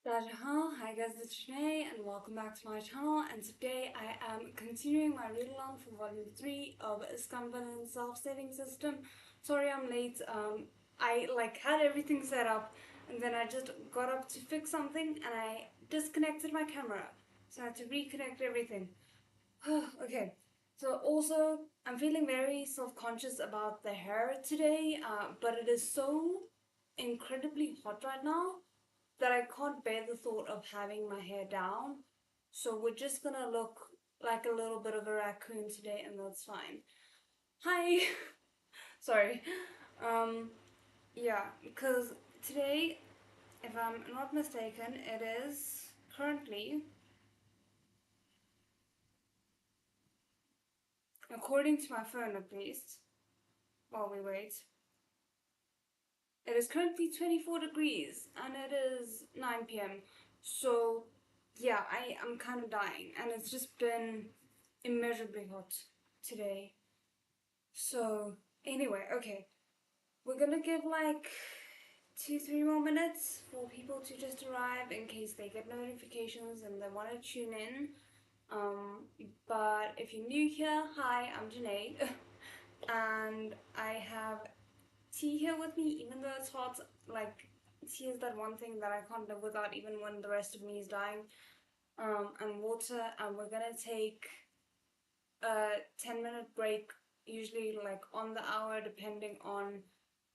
Hi guys, it's Janae and welcome back to my channel, and today I am continuing my read along from volume 3 of Scum Villian Self-Saving System. Sorry I'm late. I had everything set up and then I just got up to fix something and I disconnected my camera. So I had to reconnect everything. Okay, so also I'm feeling very self-conscious about the hair today, but it is so incredibly hot right now that I can't bear the thought of having my hair down. So we're just gonna look like a little bit of a raccoon today, and that's fine. Hi! Sorry. Um, yeah, because today, if I'm not mistaken, it is currently, according to my phone at least, while we wait, it is currently 24 degrees and it is 9 p.m. So, yeah, I am kind of dying, and it's just been immeasurably hot today. So, anyway, okay. We're gonna give like 2-3 more minutes for people to just arrive in case they get notifications and they want to tune in. But if you're new here, hi, I'm Janae, and I have tea here with me, even though it's hot. Like, tea is that one thing that I can't live without, even when the rest of me is dying. And water, and we're gonna take a 10-minute break, usually like on the hour, depending on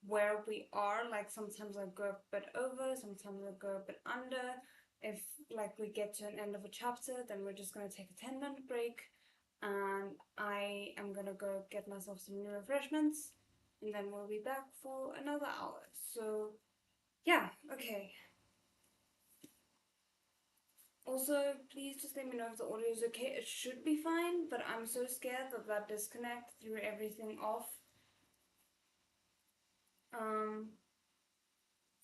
where we are. Like sometimes I go a bit over, sometimes I go a bit under. If like we get to an end of a chapter, then we're just gonna take a 10-minute break, and I am gonna go get myself some new refreshments, and then we'll be back for another hour. So yeah, okay. Also, please just let me know if the audio is okay. It should be fine, but I'm so scared that that disconnect threw everything off. Um,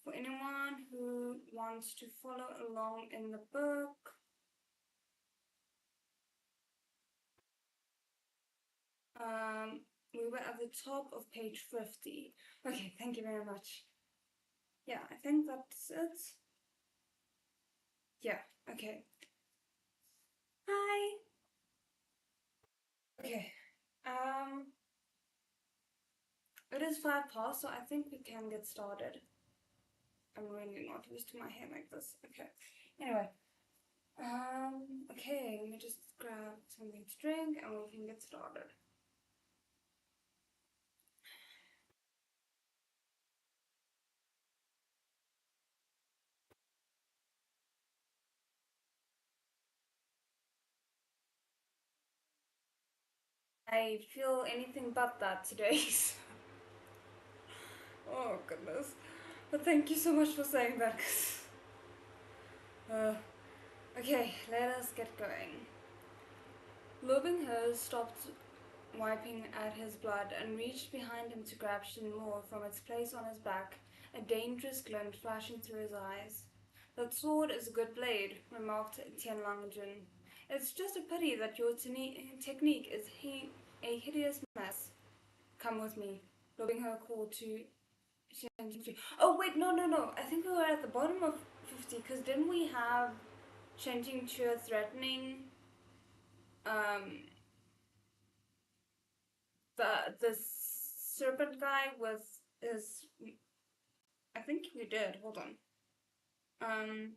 for anyone who wants to follow along in the book, we were at the top of page 50. Okay, thank you very much. Yeah, I think that's it. Yeah, okay. Hi! Okay, it is 5 past, so I think we can get started. I'm really not used to my hair like this. Okay, anyway. Okay, let me just grab something to drink and we can get started. I feel anything but that today. Oh goodness. But thank you so much for saying that. uh, okay, let us get going. Lobinghurst stopped wiping at his blood and reached behind him to grab Shinmore from its place on his back, a dangerous glint flashing through his eyes. That sword is a good blade, remarked Tianlangjun. It's just a pity that your technique is a hideous mess. Come with me, Lobingher called to Shen. Oh wait, no. I think we were at the bottom of 50, because didn't we have Shen Jingque threatening um the serpent guy with his... I think we did. Hold on. Um.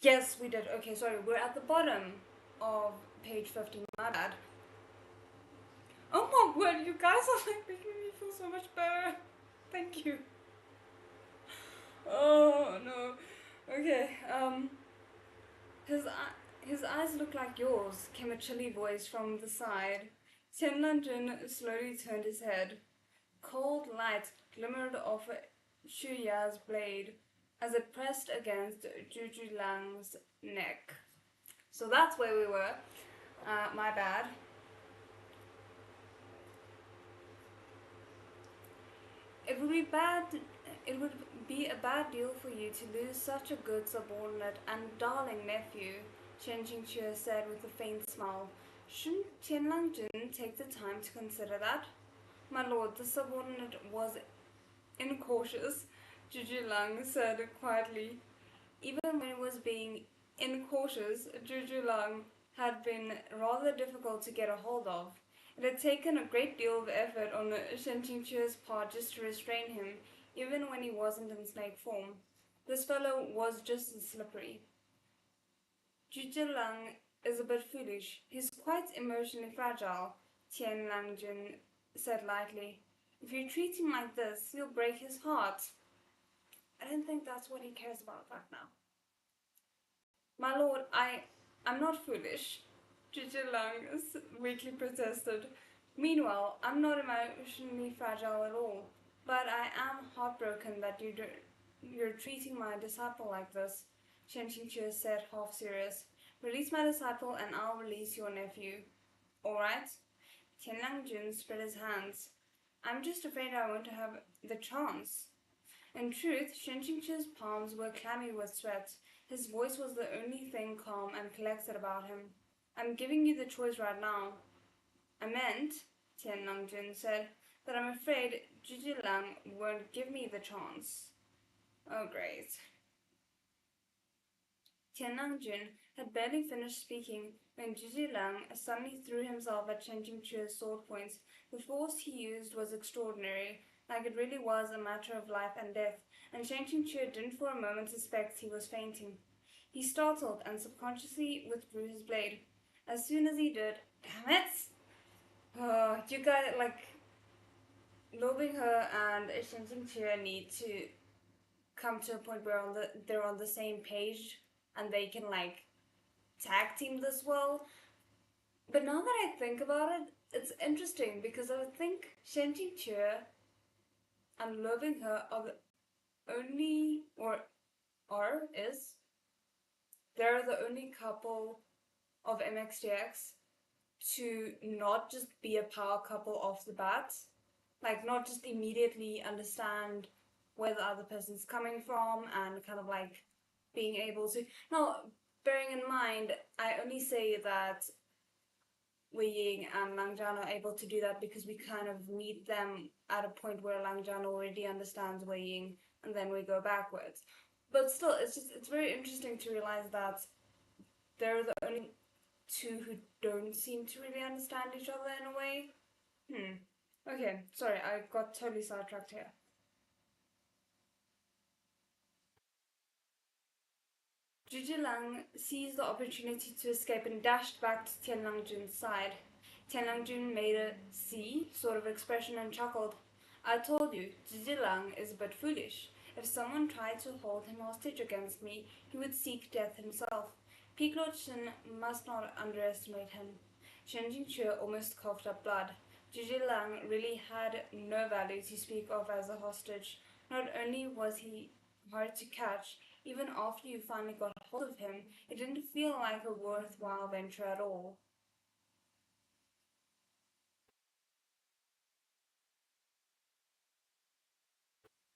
Yes, we did. Okay, sorry. We're at the bottom of page 50. My bad. Oh my word! You guys are like making me feel so much better. Thank you. Oh no. Okay. His eyes look like yours. Came a chilly voice from the side. Tianlanjun slowly turned his head. Cold light glimmered off Shuya's blade as it pressed against Juju Lang's neck. So that's where we were. My bad. It would be bad. It would be a bad deal for you to lose such a good subordinate and darling nephew, Chen Jingque said with a faint smile. Shouldn't Tianlangjun take the time to consider that? My lord, the subordinate was incautious. Juju Lang said quietly. Even when he was being incautious, Juju Lang had been rather difficult to get a hold of. It had taken a great deal of effort on Shen Qingque's part just to restrain him, even when he wasn't in snake form. This fellow was just as slippery. Juju Lang is a bit foolish. He's quite emotionally fragile, Tian Langjun said lightly. If you treat him like this, you'll break his heart. I don't think that's what he cares about right now. My lord, I'm not foolish, Lang weakly protested. Meanwhile, I'm not emotionally fragile at all, but I am heartbroken that you're treating my disciple like this, Shen Qingque said, half serious. Release my disciple and I'll release your nephew. All right? Tianlang Jun spread his hands. I'm just afraid I won't have the chance. In truth, Shen Qingque's palms were clammy with sweat. His voice was the only thing calm and collected about him. I'm giving you the choice right now. I meant, Tian Langjun said, that I'm afraid Lang won't give me the chance. Oh, great. Tian Langjun had barely finished speaking when Lang suddenly threw himself at Shen Qingque's sword points. The force he used was extraordinary, like it really was a matter of life and death, and Shen Qingque didn't for a moment suspect he was fainting. He startled and subconsciously withdrew his blade. As soon as he did, damn it! You guys, like, Lo Binghe and Shen Qingque need to come to a point where they're on the same page and they can, like, tag team this well. But now that I think about it, it's interesting because I would think Shen Qingque and Lo Binghe are the only, or they're the only couple of MXDX to not just be a power couple off the bat, like not just immediately understand where the other person's coming from and kind of like being able to. Now, bearing in mind, I only say that Wei Ying and Lang Zhan are able to do that because we kind of meet them at a point where Lang Zhan already understands Wei Ying and then we go backwards. But still, it's very interesting to realize that they're the only two who don't seem to really understand each other in a way. Okay, sorry, I got totally sidetracked here. Lang seized the opportunity to escape and dashed back to Tianlangjun's side. Tianlangjun made a see sort of expression and chuckled. I told you, Lang is a bit foolish. If someone tried to hold him hostage against me, he would seek death himself. Piglo Chen must not underestimate him. Shen Jingque almost coughed up blood. Lang really had no value to speak of as a hostage. Not only was he hard to catch, even after you finally got hold of him, it didn't feel like a worthwhile venture at all.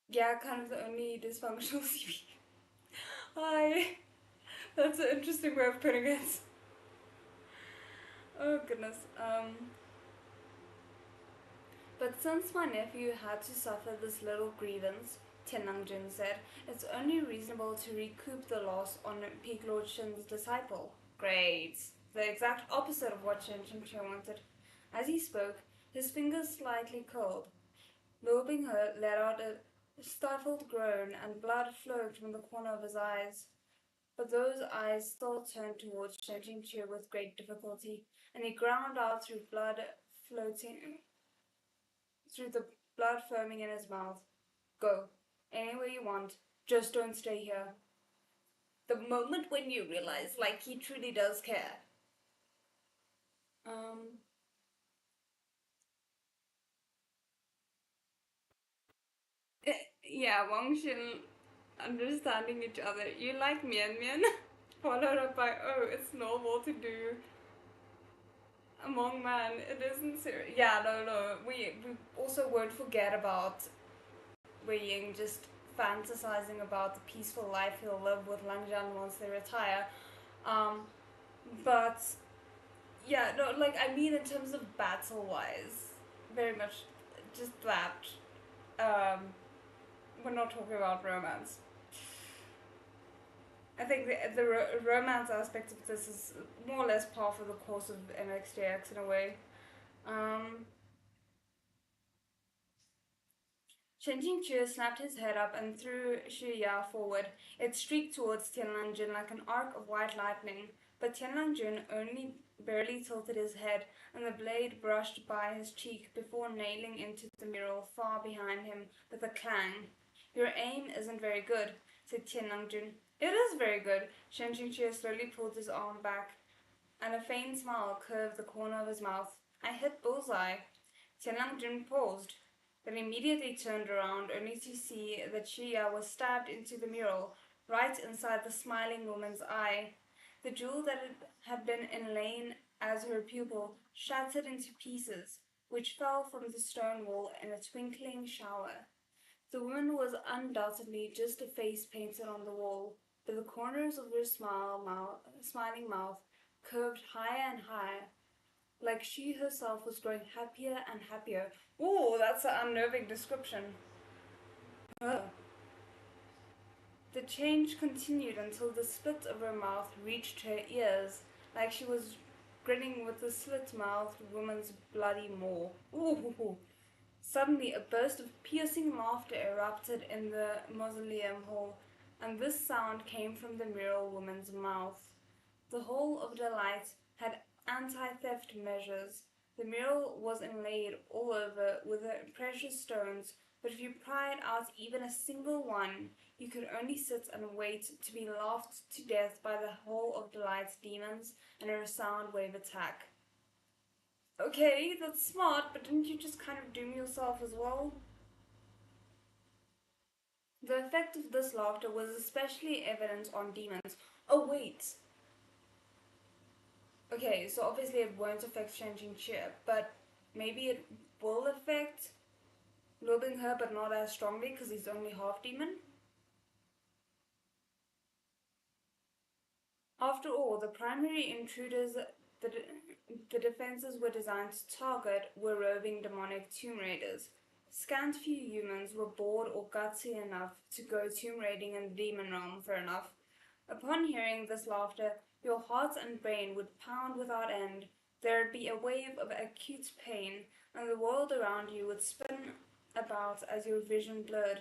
Yeah, kind of the only dysfunctional CV. Hi. That's an interesting way of putting it. Oh goodness. But since my nephew had to suffer this little grievance, Tianlangjun said, it's only reasonable to recoup the loss on Peak Lord Shin's disciple. Great. The exact opposite of what Shen Qingque wanted. As he spoke, his fingers slightly curled. Lo Binghe let out a stifled groan and blood flowed from the corner of his eyes. But those eyes still turned towards Shen Qingque with great difficulty, and he ground out through the blood foaming in his mouth. Go, anywhere you want, just don't stay here. The moment when you realize, like, he truly does care. Um, yeah, Wang Xin understanding each other. You like Mian Mian? Followed up by, oh, it's normal to do among man. It isn't serious. Yeah, no. We also won't forget about Wei Ying just fantasizing about the peaceful life he'll live with Lang Zhan once they retire. Um, but yeah, no, like I mean in terms of battle wise, very much just that. Um, we're not talking about romance. I think the romance aspect of this is more or less par for the course of MXDX in a way. Um, Shen Jingqu snapped his head up and threw Xu Ya forward. It streaked towards Tianlanjun like an arc of white lightning, but Tianlanjun only barely tilted his head, and the blade brushed by his cheek before nailing into the mural far behind him with a clang. Your aim isn't very good, said Tianlanjun. It is very good. Shen Jingqu slowly pulled his arm back, and a faint smile curved the corner of his mouth. I hit bullseye. Tianlangjun paused, then immediately turned around, only to see that Xia was stabbed into the mural, right inside the smiling woman's eye. The jewel that had been inlaid as her pupil shattered into pieces, which fell from the stone wall in a twinkling shower. The woman was undoubtedly just a face painted on the wall, but the corners of her smiling mouth curved higher and higher, like she herself was growing happier and happier. Ooh, that's an unnerving description. Ugh. The change continued until the slit of her mouth reached her ears, like she was grinning with the slit-mouthed woman's bloody maw. Ooh. Suddenly, a burst of piercing laughter erupted in the mausoleum hall, and this sound came from the mural woman's mouth. The Hall of Delight had anti-theft measures. The mural was inlaid all over with precious stones, but if you pried out even a single one, you could only sit and wait to be laughed to death by the Hall of Delight's demons and a sound wave attack. Okay, that's smart, but didn't you just kind of doom yourself as well? The effect of this laughter was especially evident on demons. Oh, wait. Okay, so obviously it won't affect changing cheer, but maybe it will affect Lobing her, but not as strongly because he's only half demon. After all, the primary intruders the defenses were designed to target were roving demonic tomb raiders. Scant few humans were bored or gutsy enough to go tomb raiding in the demon realm, fair enough. Upon hearing this laughter, your heart and brain would pound without end. There'd be a wave of acute pain, and the world around you would spin about as your vision blurred.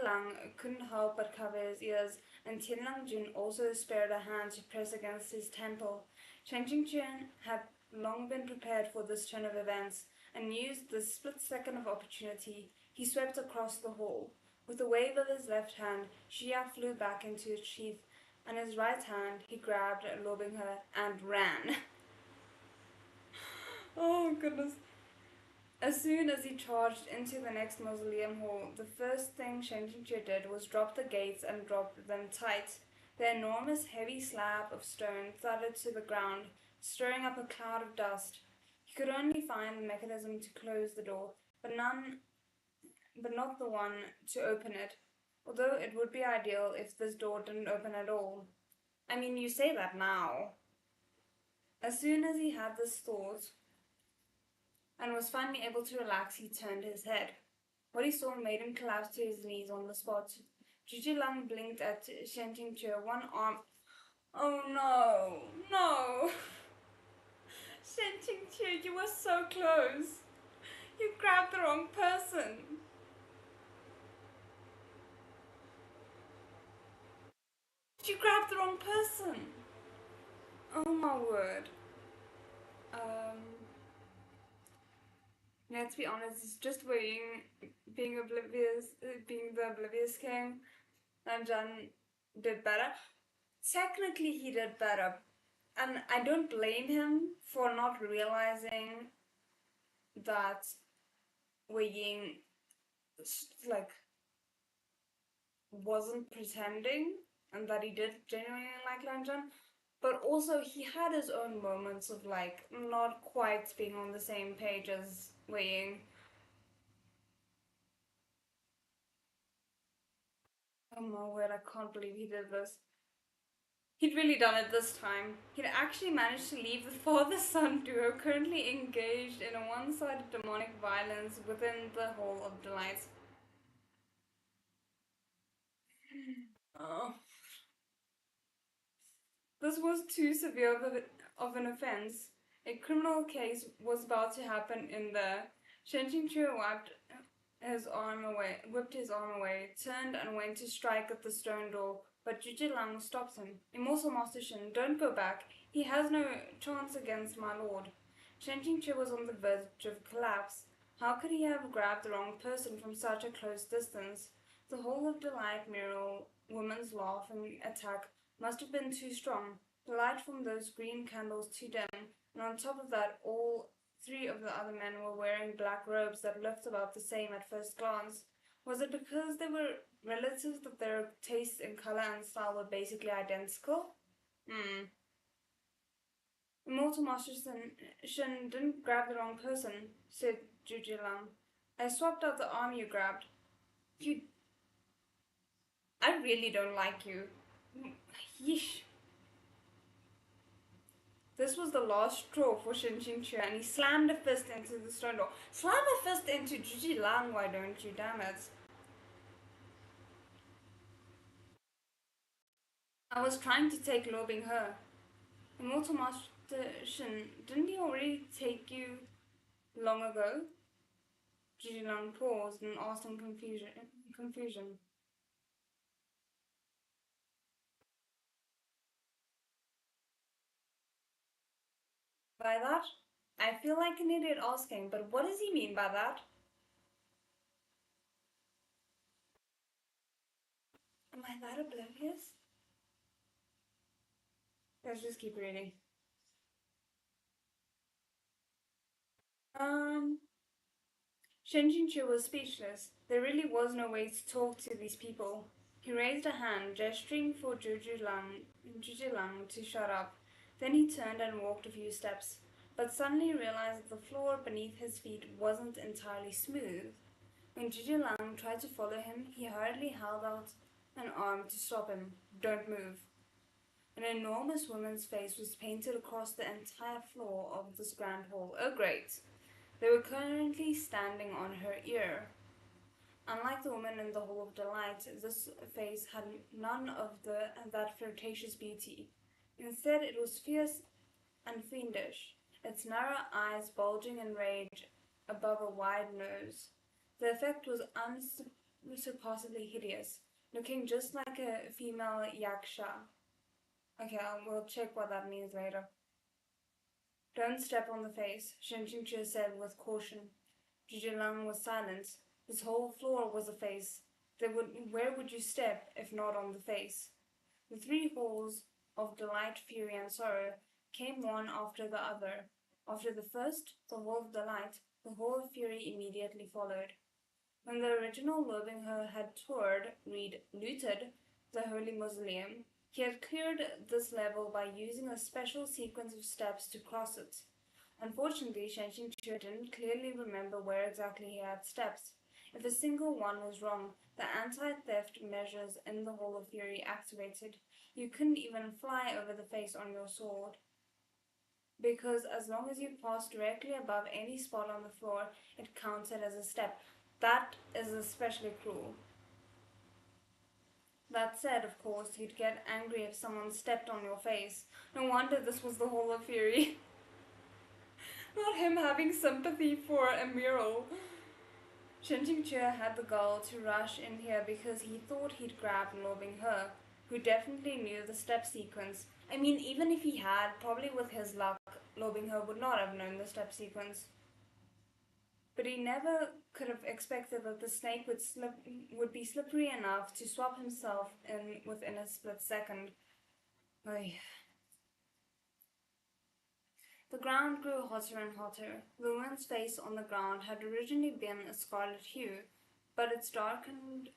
Lang couldn't help but cover his ears, and Jun also spared a hand to press against his temple. Chen Jingchen had long been prepared for this turn of events, and used this split second of opportunity. He swept across the hall. With a wave of his left hand, Xia flew back into its sheath, and his right hand he grabbed, lobbing her, and ran. Oh, goodness. As soon as he charged into the next mausoleum hall, the first thing Shen Jingqi did was drop the gates and drop them tight. The enormous heavy slab of stone thudded to the ground, stirring up a cloud of dust. He could only find the mechanism to close the door, but not the one to open it, although it would be ideal if this door didn't open at all. I mean, you say that now. As soon as he had this thought, and was finally able to relax, he turned his head. What he saw made him collapse to his knees on the spot. Lang blinked at Shen Jingqi, one arm. Oh no, no! Shen Jingqi, you were so close. You grabbed the wrong person. You grabbed the wrong person. Oh my word. Um, let's be honest, it's just being oblivious, being the oblivious king, and Jan did better. Technically, he did better, and I don't blame him for not realizing that Wei Ying like wasn't pretending and that he did genuinely like Lanjan. But also, he had his own moments of like not quite being on the same page as Wei Ying. Oh my word, I can't believe he did this. He'd really done it this time. He'd actually managed to leave the father-son duo currently engaged in a one-sided demonic violence within the Hall of Delight. Oh, this was too severe of an offense. A criminal case was about to happen in there. Shen Qingque whipped his arm away, turned and went to strike at the stone door, but Zhuge Lang stopped him. Immortal Master Shen, don't go back. He has no chance against my lord. Shen Qingque was on the verge of collapse. How could he have grabbed the wrong person from such a close distance? The Hall of Delight mural woman's laughing attack must have been too strong, the light from those green candles too dim, and on top of that all three of the other men were wearing black robes that looked about the same at first glance. Was it because they were relatives that their tastes in color and style were basically identical? Hmm. Immortal Master Shen didn't grab the wrong person, said Zhuge Lang. I swapped out the arm you grabbed. You. I really don't like you. Yeesh. This was the last straw for Shen Qingque, and he slammed a fist into the stone door. Slam a fist into Zhuge Lang, why don't you, damn it? I was trying to take Lo Bing He. Immortal Master Shen, didn't he already take you long ago? Zhuge Lang paused and asked in confusion. By that? I feel like an idiot asking, but what does he mean by that? Am I that oblivious? Let's just keep reading. Um, Shen Qingque was speechless. There really was no way to talk to these people. He raised a hand, gesturing for Zhuge Lang to shut up. Then he turned and walked a few steps, but suddenly realized that the floor beneath his feet wasn't entirely smooth. When Zhuge Lang tried to follow him, he hurriedly held out an arm to stop him. Don't move. An enormous woman's face was painted across the entire floor of this grand hall. Oh, great! They were currently standing on her ear. Unlike the woman in the Hall of Delight, this face had none of that flirtatious beauty. Instead, it was fierce and fiendish, its narrow eyes bulging in rage above a wide nose. The effect was unsurpassably hideous, looking just like a female yaksha. Okay, we'll check what that means later. Don't step on the face, Shen Qingque said with caution. Zhuge Lang was silent. This whole floor was a face. Where would you step if not on the face? The three halls of delight, fury, and sorrow came one after the other. After the first, the hall of delight, the hall of fury immediately followed. When the original Lo Bing He had looted the Holy Mausoleum, he had cleared this level by using a special sequence of steps to cross it. Unfortunately, Shen Qingque didn't clearly remember where exactly he had steps. If a single one was wrong, the anti-theft measures in the Hall of Fury activated. You couldn't even fly over the face on your sword, because as long as you passed directly above any spot on the floor, it counted as a step. That is especially cruel. That said, of course, you'd get angry if someone stepped on your face. No wonder this was the Hall of Fury. Not him having sympathy for a mural. Shen Qingque had the gall to rush in here because he thought he'd grabbed Lo Bing He, who definitely knew the step sequence. I mean, even if he had, probably with his luck, Lo Bing He would not have known the step sequence. But he never could have expected that the snake would be slippery enough to swap himself in within a split second. Oy. The ground grew hotter and hotter. The woman's face on the ground had originally been a scarlet hue, but it darkened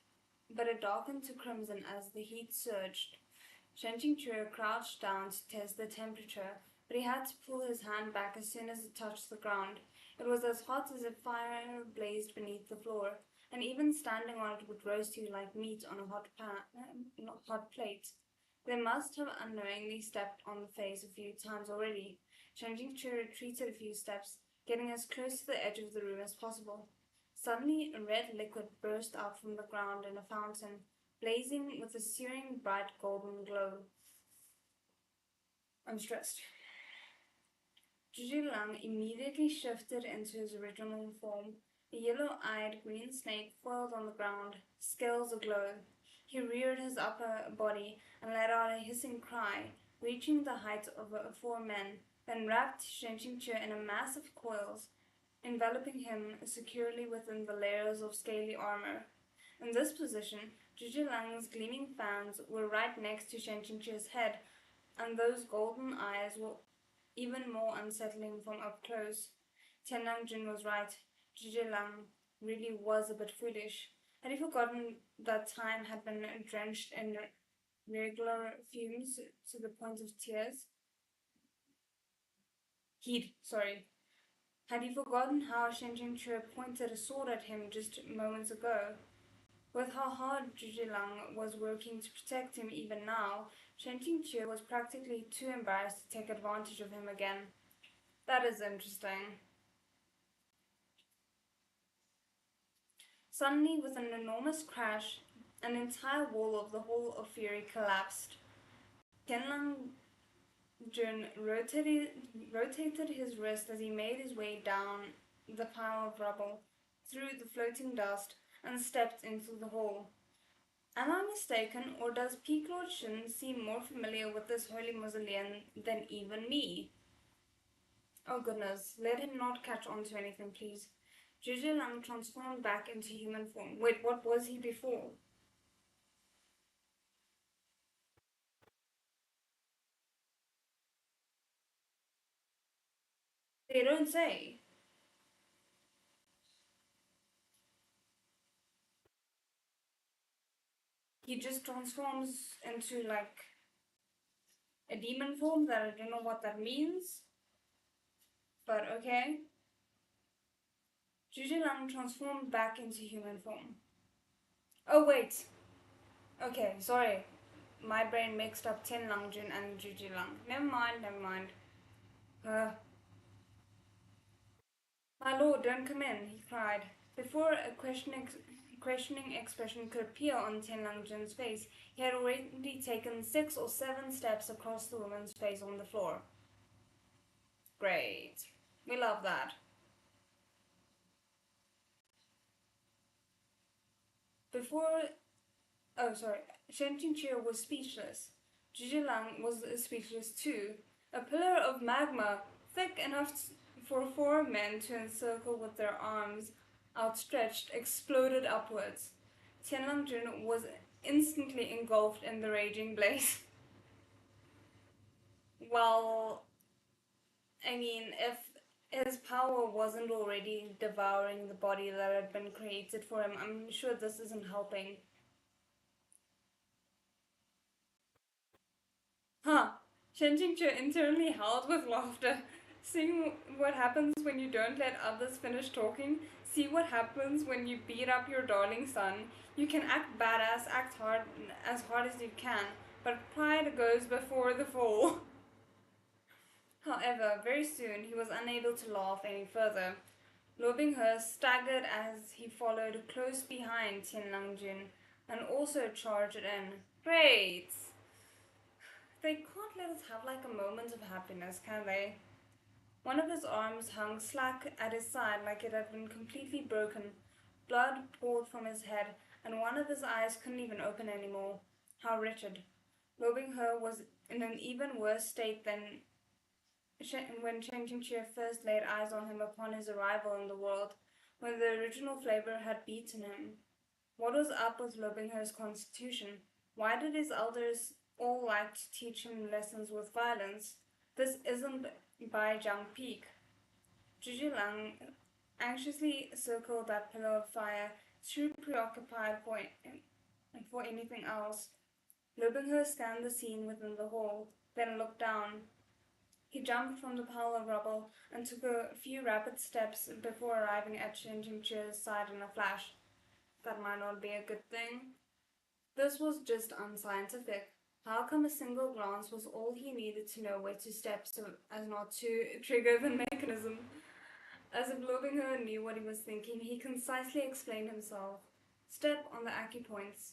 to crimson as the heat surged. Shen Qingque crouched down to test the temperature, but he had to pull his hand back as soon as it touched the ground. It was as hot as if fire blazed beneath the floor, and even standing on it would roast you like meat on a hot plate. They must have unknowingly stepped on the face a few times already. Shen Qingque retreated a few steps, getting as close to the edge of the room as possible. Suddenly, a red liquid burst out from the ground in a fountain. blazing with a searing bright golden glow. I'm stressed. Zhujilang immediately shifted into his original form, a yellow-eyed green snake coiled on the ground, scales aglow. He reared his upper body and let out a hissing cry, reaching the height of 4 men, then wrapped Shenxingqie in a mass of coils, enveloping him securely within the layers of scaly armor. In this position, Zhuzhilang's gleaming fangs were right next to Shenxingqie's head, and those golden eyes were even more unsettling from up close. Tianlangjin was right. Zhijilang really was a bit foolish. Had he forgotten that time had been drenched in regular fumes to the point of tears? Sorry. Had he forgotten how Shen Jingque pointed a sword at him just moments ago? With how hard Zhijilang was working to protect him even now, Shen Jingque was practically too embarrassed to take advantage of him again. That is interesting. Suddenly, with an enormous crash, an entire wall of the Hall of Fury collapsed. Tianlang Jun rotated his wrist as he made his way down the pile of rubble, through the floating dust, and stepped into the hall. Am I mistaken, or does Peak Lord Shin seem more familiar with this holy mausoleum than even me? Oh goodness, let him not catch on to anything, please. Zhujilang transformed back into human form. Wait, what was he before? They don't say. He just transforms into like a demon form that I don't know what that means. But okay. Zhujilang transformed back into human form. Oh wait. Okay, sorry. My brain mixed up Tianlangjun and Zhujilang. Never mind, never mind. Uh, My lord, don't come in, he cried. Before a questioning expression could appear on Tianlangjun's face, he had already taken 6 or 7 steps across the woman's face on the floor. Great. We love that. Before Oh, sorry. Shen Qingqie was speechless. Zhijilang was speechless too. A pillar of magma, thick enough for 4 men to encircle with their arms outstretched, exploded upwards. Tianlangjun was instantly engulfed in the raging blaze. Well, I mean, if his power wasn't already devouring the body that had been created for him, I'm sure this isn't helping. Huh. Shenjingche internally howled with laughter. Seeing what happens when you don't let others finish talking, see what happens when you beat up your darling son. You can act badass, act hard as hard as you can, but pride goes before the fall. However, very soon he was unable to laugh any further. Lo Binghe staggered as he followed close behind Tianlangjun and also charged in. Great! They can't let us have like a moment of happiness, can they? One of his arms hung slack at his side like it had been completely broken. Blood poured from his head, and one of his eyes couldn't even open anymore. How wretched. Lo Binghe was in an even worse state than when Chen Qingqie first laid eyes on him upon his arrival in the world, when the original flavor had beaten him. What was up with Lo Binghe's constitution? Why did his elders all like to teach him lessons with violence? This isn't by Jiang Peak. Zhujilang anxiously circled that pillar of fire, too preoccupied for anything else. Lo Binghe scanned the scene within the hall, then looked down. He jumped from the pile of rubble and took a few rapid steps before arriving at Shen Jingqi's side in a flash. That might not be a good thing. This was just unscientific. How come a single glance was all he needed to know where to step so as not to trigger the mechanism? As if Lo Binghe knew what he was thinking, he concisely explained himself. Step on the acupoints.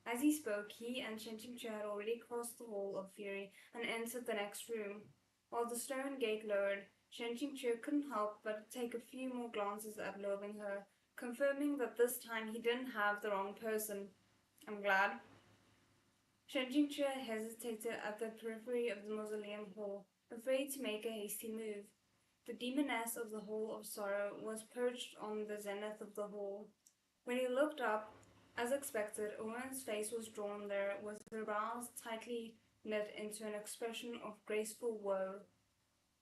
As he spoke, he and Chen Qingque had already crossed the Hall of Fury and entered the next room. While the stone gate lowered, Chen Qingque couldn't help but take a few more glances at Luo Binghe, confirming that this time he didn't have the wrong person. I'm glad. Chen Qingque hesitated at the periphery of the mausoleum hall, afraid to make a hasty move. The demoness of the Hall of Sorrow was perched on the zenith of the hall. When he looked up, as expected, a woman's face was drawn there, with her brows tightly knit into an expression of graceful woe.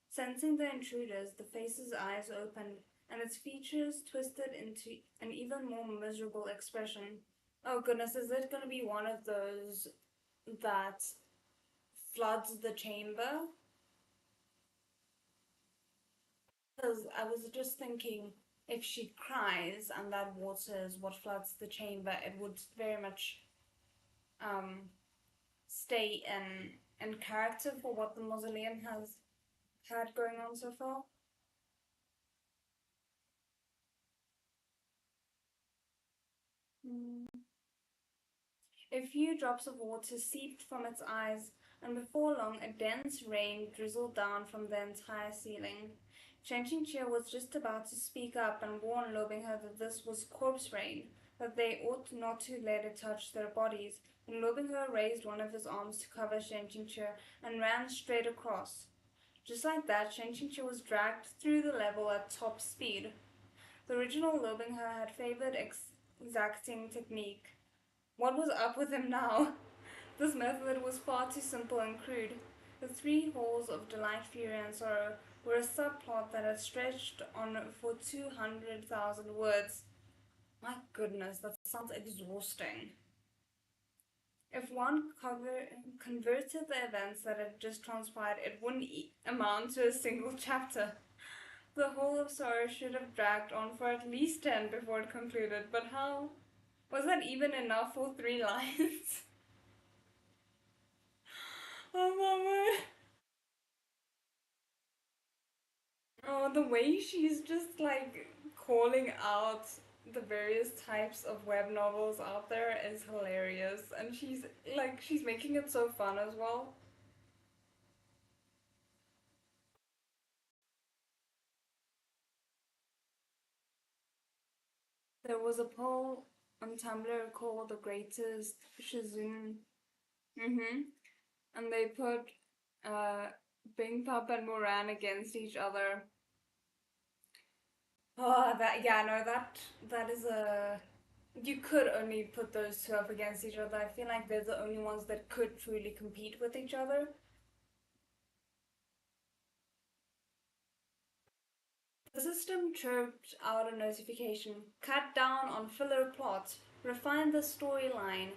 Sensing the intruders, the face's eyes opened, and its features twisted into an even more miserable expression. Oh goodness, is it going to be one of those that floods the chamber? Because I was just thinking, if she cries and that water is what floods the chamber, it would very much um, stay in character for what the mausoleum has had going on so far. Mm. A few drops of water seeped from its eyes, and before long a dense rain drizzled down from the entire ceiling. Chen Qingque was just about to speak up and warn Lo Binghe that this was corpse rain, that they ought not to let it touch their bodies, when Lo Binghe raised one of his arms to cover Chen Qingque and ran straight across. Just like that, Chen Qingque was dragged through the level at top speed. The original Lo Binghe had favored exacting technique. What was up with him now? This method was far too simple and crude. The three halls of delight, fury, and sorrow were a subplot that had stretched on for 200,000 words. My goodness, that sounds exhausting. If one converted the events that had just transpired, it wouldn't amount to a single chapter. The whole of Sorrow should have dragged on for at least 10 before it concluded, but how? Was that even enough for 3 lines? Oh my word. Oh, the way she's just like calling out the various types of web novels out there is hilarious. And she's making it so fun as well. There was a poll on Tumblr called The Greatest Shizun. Mm-hmm. And they put uh Bing Pup and Moran against each other. Oh, that yeah, no, that is a you could only put those two up against each other. I feel like they're the only ones that could truly compete with each other. The system chirped out a notification. Cut down on filler plot. Refine the storyline.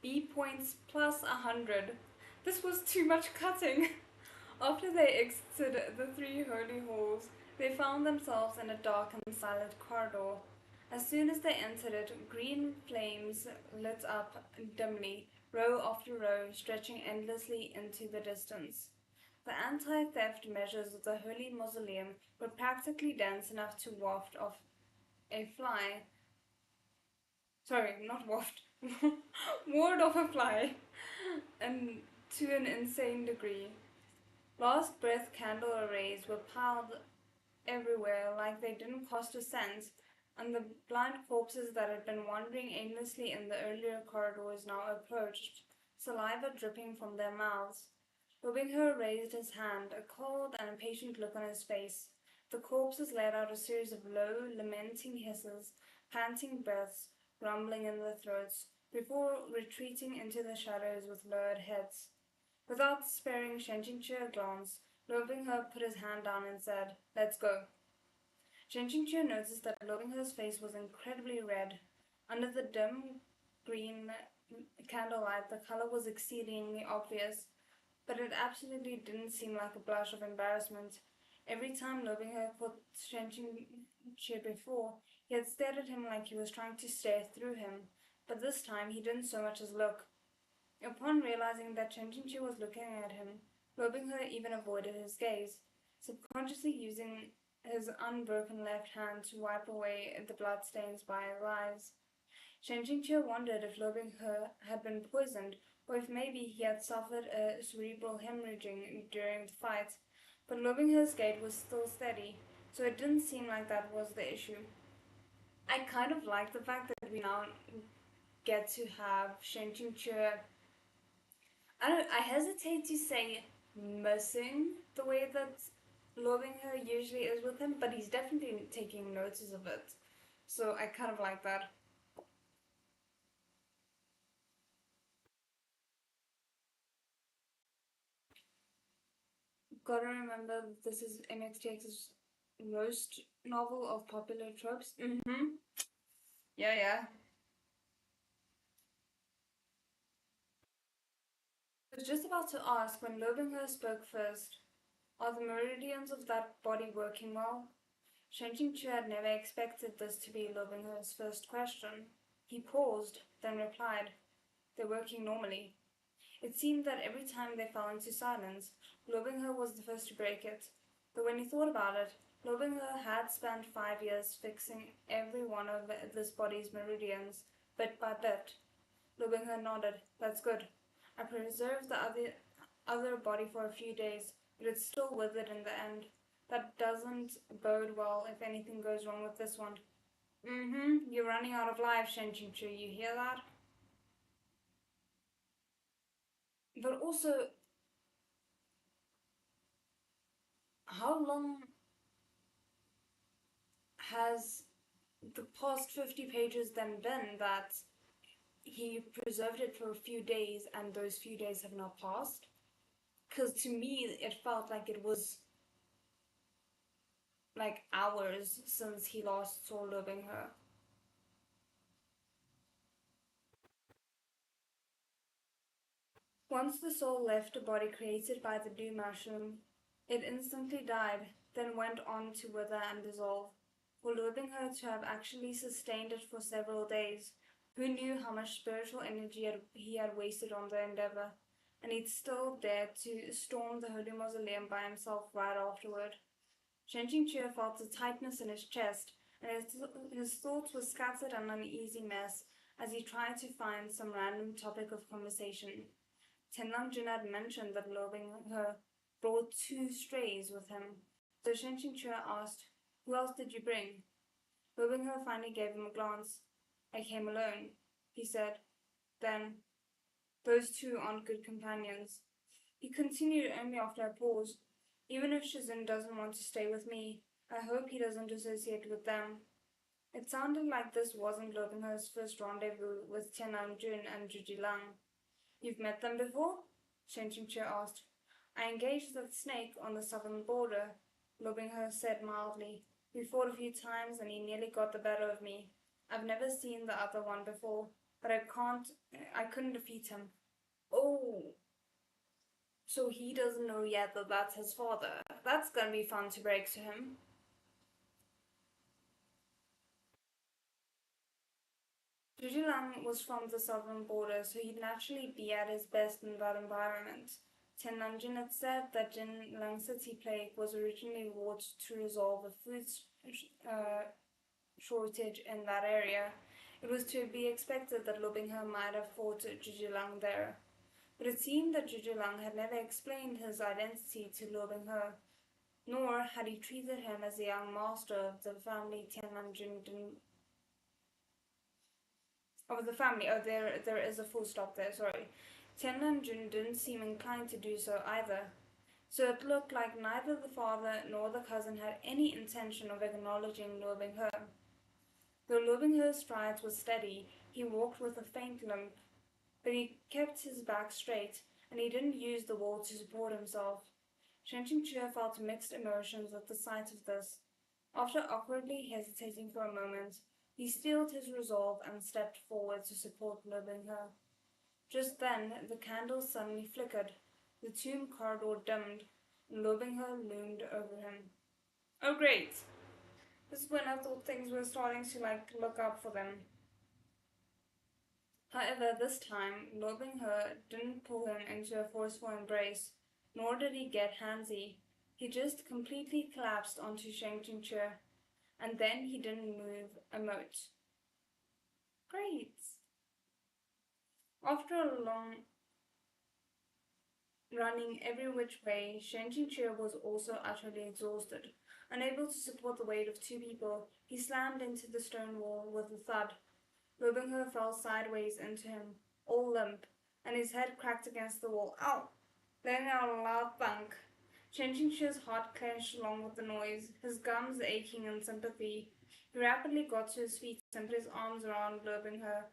B points plus 100. This was too much cutting. After they exited the three holy halls, they found themselves in a dark and silent corridor. As soon as they entered it, green flames lit up dimly, row after row, stretching endlessly into the distance. The anti-theft measures of the Holy Mausoleum were practically dense enough to waft off a fly. Sorry, not waft. Ward off a fly, and to an insane degree. Last breath candle arrays were piled everywhere like they didn't cost a cent, and the blind corpses that had been wandering aimlessly in the earlier corridors now approached, saliva dripping from their mouths. Rubinho raised his hand, a cold and impatient look on his face. The corpses let out a series of low, lamenting hisses, panting breaths, rumbling in their throats, before retreating into the shadows with lowered heads. Without sparing Shenjingche a glance, Lobinghe put his hand down and said, "Let's go." Shenjingche noticed that Lobinghe's face was incredibly red. Under the dim green candlelight, the color was exceedingly obvious, but it absolutely didn't seem like a blush of embarrassment. Every time Lobinghe put Shenjingche before, he had stared at him like he was trying to stare through him, but this time he didn't so much as look. Upon realizing that Chen Qingque was looking at him, Robinghe even avoided his gaze, subconsciously using his unbroken left hand to wipe away the bloodstains by his eyes. Shen Qingque wondered if Lo Binghe had been poisoned, or if maybe he had suffered a cerebral hemorrhaging during the fight, but Lo Binghe's gait was still steady, so it didn't seem like that was the issue. I kind of like the fact that we now get to have Shen Qingque, I hesitate to say missing the way that Lo Binghe usually is with him, but he's definitely taking notice of it. So I kind of like that. Gotta remember that this is MXTX's roast novel of popular tropes. Yeah, yeah. I was just about to ask when Lo Binghe spoke first, are the meridians of that body working well? Shen Qingque had never expected this to be Lo Binghe's first question. He paused, then replied, "They're working normally." It seemed that every time they fell into silence, Lo Binghe was the first to break it. But when he thought about it, Lo Binghe had spent 5 years fixing every one of this body's meridians, bit by bit. Lo Binghe nodded. "That's good. I preserved the other body for a few days, but it's still withered in the end. That doesn't bode well if anything goes wrong with this one." You're running out of life, Shen Qingque, you hear that? But also, how long has the past 50 pages then been that he preserved it for a few days and those few days have not passed? Because to me, it felt like it was like hours since he last saw Lo Binghe. Once the soul left a body created by the dew mushroom, it instantly died, then went on to wither and dissolve. For Lo Binghe to have actually sustained it for several days, who knew how much spiritual energy he had wasted on the endeavor, and he'd still dared to storm the holy mausoleum by himself right afterward. Shen Qingque felt a tightness in his chest, and his thoughts were scattered and an uneasy mess as he tried to find some random topic of conversation. Tenlangjin had mentioned that Lo Binghe brought 2 strays with him, so Shen Qingque asked, "Who else did you bring?" Lo Binghe finally gave him a glance. "I came alone," he said. Then, "Those 2 aren't good companions." He continued only after a pause. "Even if Shizun doesn't want to stay with me, I hope he doesn't associate with them." It sounded like this wasn't Lo Binghe's first rendezvous with Tiananjun and Zhujilang. "You've met them before?" Shen Qingque asked. "I engaged that snake on the southern border," Lo Binghe said mildly. "We fought a few times and he nearly got the better of me. I've never seen the other one before, but I couldn't defeat him." "Oh, so he doesn't know yet that that's his father. That's gonna be fun to break to him." Zhujiang was from the southern border, so he'd naturally be at his best in that environment. Tiananjin had said that Jinlang City plague was originally wrought to resolve a food shortage in that area. It was to be expected that Lo Binghe might have fought Zhujiang there. But it seemed that Zhujiang had never explained his identity to Lo Binghe, nor had he treated him as a young master of the family Tiananjin didn't of the family. Oh, there is a full stop there, sorry. Tiananjun didn't seem inclined to do so either. So it looked like neither the father nor the cousin had any intention of acknowledging Lo Binghe. Though Lo Binghe's strides were steady, he walked with a faint limp, but he kept his back straight, and he didn't use the wall to support himself. Shen Qingque felt mixed emotions at the sight of this. After awkwardly hesitating for a moment, he steeled his resolve and stepped forward to support Lo Binghe. Just then, the candle suddenly flickered, the tomb corridor dimmed, and Lo Binghe loomed over him. Oh great! This is when I thought things were starting to look up for them. However, this time, Lo Binghe didn't pull him into a forceful embrace, nor did he get handsy. He just completely collapsed onto Shen Qingque, and then he didn't move a mote. Great! After a long running every which way, Shen Qingque was also utterly exhausted. Unable to support the weight of two people, he slammed into the stone wall with a thud. Lu Binghe fell sideways into him, all limp, and his head cracked against the wall. Ow! Letting out a loud thunk. Shen Qingque's heart clenched along with the noise, his gums aching in sympathy. He rapidly got to his feet and put his arms around Lu Binghe,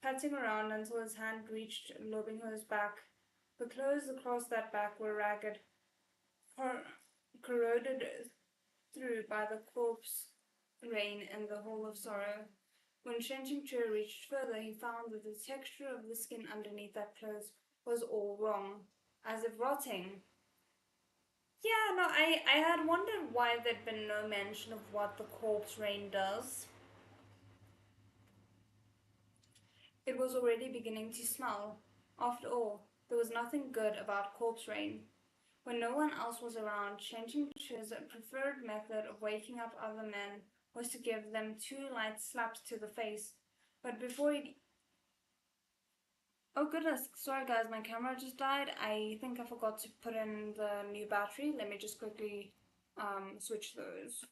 patting around until his hand reached Lu Binghe's back. The clothes across that back were ragged, corroded through by the corpse rain in the Hall of Sorrow. When Shen Qingque reached further, he found that the texture of the skin underneath that clothes was all wrong, as if rotting. Yeah, no, I had wondered why there'd been no mention of what the corpse rain does. It was already beginning to smell. After all, there was nothing good about corpse rain. When no one else was around, Shen Qingque's preferred method of waking up other men was to give them two light slaps to the face. But before he'd... Oh goodness, sorry guys, my camera just died. I think I forgot to put in the new battery. Let me just quickly switch those.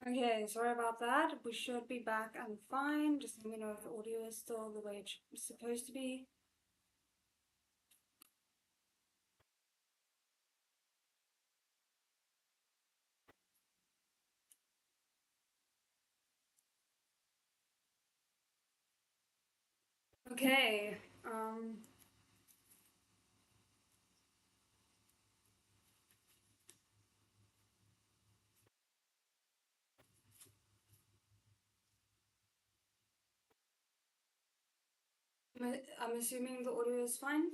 Okay, sorry about that. We should be back and fine. Just let me know if the audio is still the way it's supposed to be. Okay, I'm assuming the audio is fine.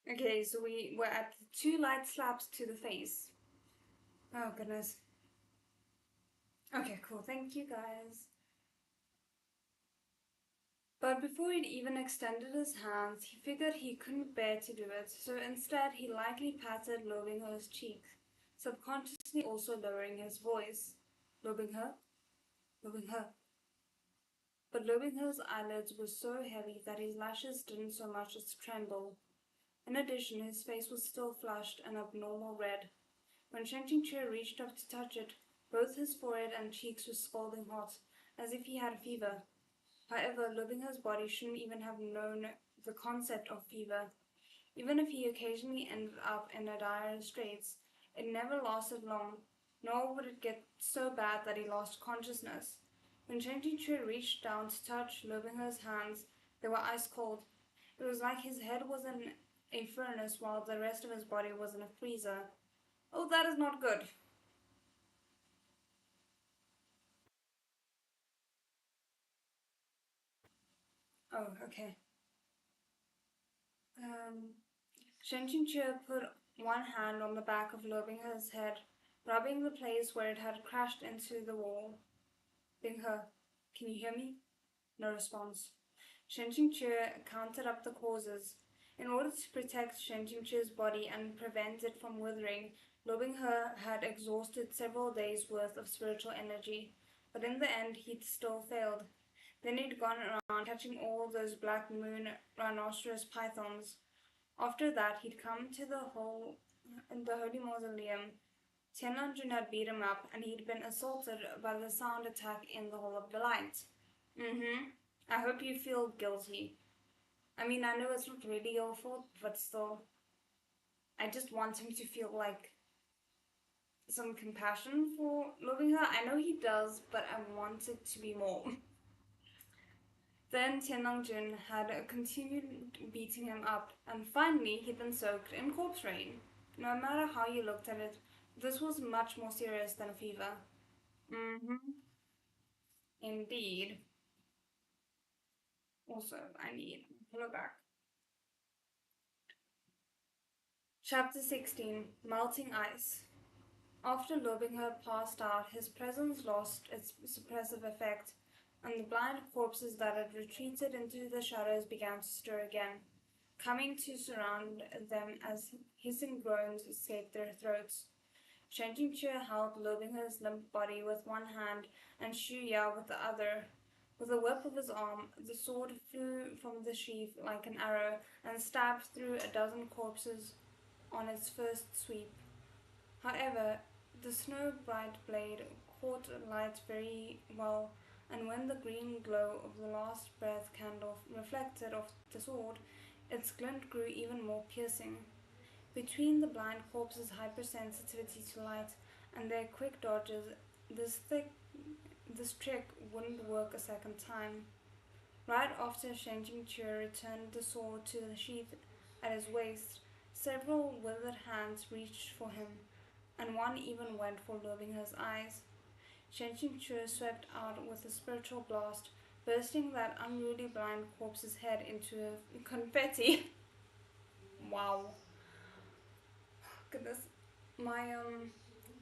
Okay, so we were at two light slaps to the face. Oh goodness. Okay, cool. Thank you guys. But before he'd even extended his hands, he figured he couldn't bear to do it, so instead he lightly patted Lu Binghe's cheek, subconsciously also lowering his voice. Lu Binghe? Lu Binghe? But Lu Binghe's eyelids were so heavy that his lashes didn't so much as tremble. In addition, his face was still flushed and abnormal red. When Shen Qingque reached up to touch it, both his forehead and cheeks were scalding hot, as if he had a fever. However, Lu Binghe's body shouldn't even have known the concept of fever. Even if he occasionally ended up in a dire straits, it never lasted long, nor would it get so bad that he lost consciousness. When Shen Qingque reached down to touch Lu Binghe's hands, they were ice cold. It was like his head was in a furnace while the rest of his body was in a freezer. Oh, that is not good. Oh, okay. Um, Shen Qingque put one hand on the back of Lu Binghe's head, rubbing the place where it had crashed into the wall. Binghe, can you hear me? No response. Shen Qingque counted up the causes. In order to protect Shenjingchu's body and prevent it from withering, Lobinghe had exhausted several days' worth of spiritual energy, but in the end he'd still failed. Then he'd gone around catching all those black moon rhinoceros pythons. After that, he'd come to the holy mausoleum. Tianlanjun had beat him up, and he'd been assaulted by the sound attack in the Hall of the Light. I hope you feel guilty. I mean, I know it's not really your fault, but still, I just want him to feel like some compassion for loving her. I know he does, but I want it to be more. Then Tianlangjun had continued beating him up, and finally he'd been soaked in corpse rain. No matter how you looked at it, this was much more serious than a fever. Mm-hmm. Indeed. Also, I need pillow back. Chapter 16, Melting Ice. After Lobingher passed out, his presence lost its suppressive effect, and the blind corpses that had retreated into the shadows began to stir again, coming to surround them as hissing groans escaped their throats. Shenjingche held Lobingher's limp body with one hand and Shu Ya with the other. With a whip of his arm, the sword flew from the sheath like an arrow and stabbed through a dozen corpses on its first sweep. However, the snow-bright blade caught light very well, and when the green glow of the last breath candle reflected off the sword, its glint grew even more piercing. Between the blind corpses' hypersensitivity to light and their quick dodges, this trick wouldn't work a second time. Right after Shenjing Chu returned the sword to the sheath at his waist, several withered hands reached for him, and one even went for Lobingher's eyes. Shenjing Chu swept out with a spiritual blast, bursting that unruly blind corpse's head into confetti. Wow. Goodness. My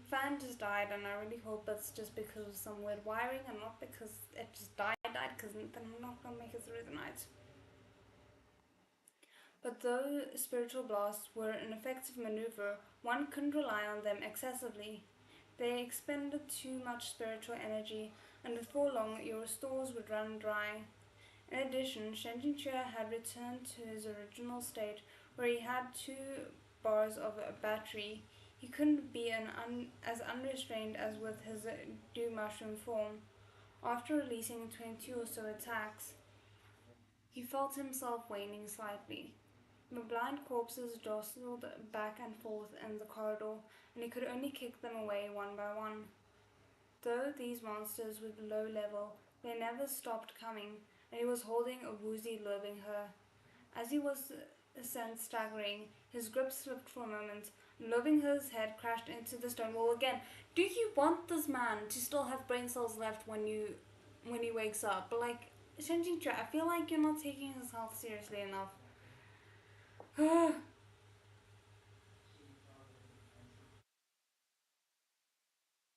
fan just died, and I really hope it's just because of some weird wiring and not because it just died, because then I'm not gonna make it through the night. But though spiritual blasts were an effective maneuver, one couldn't rely on them excessively. They expended too much spiritual energy, and before long your stores would run dry. In addition, Shenjingche had returned to his original state, where he had 2 bars of a battery. He couldn't be as unrestrained as with his dew mushroom form. After releasing 20 or so attacks, he felt himself waning slightly. The blind corpses jostled back and forth in the corridor, and he could only kick them away one by one. Though these monsters were low level, they never stopped coming, and he was holding a woozy lobing her. As he was sent staggering, his grip slipped for a moment, and Lobingher's head crashed into the stone wall again. Do you want this man to still have brain cells left when he wakes up? But like, Shenjingchu, I feel like you're not taking his health seriously enough.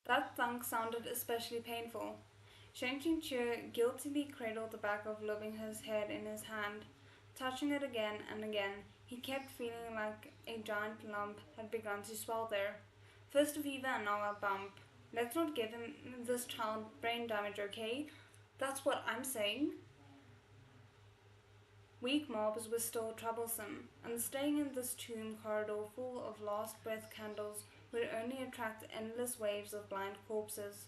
That thunk sounded especially painful. Shen Qingque guiltily cradled the back of Lobingher's head in his hand, touching it again and again. He kept feeling like a giant lump had begun to swell there. First a fever and now a bump. Let's not give him this child brain damage, okay? That's what I'm saying. Weak mobs were still troublesome, and staying in this tomb corridor full of last breath candles would only attract endless waves of blind corpses.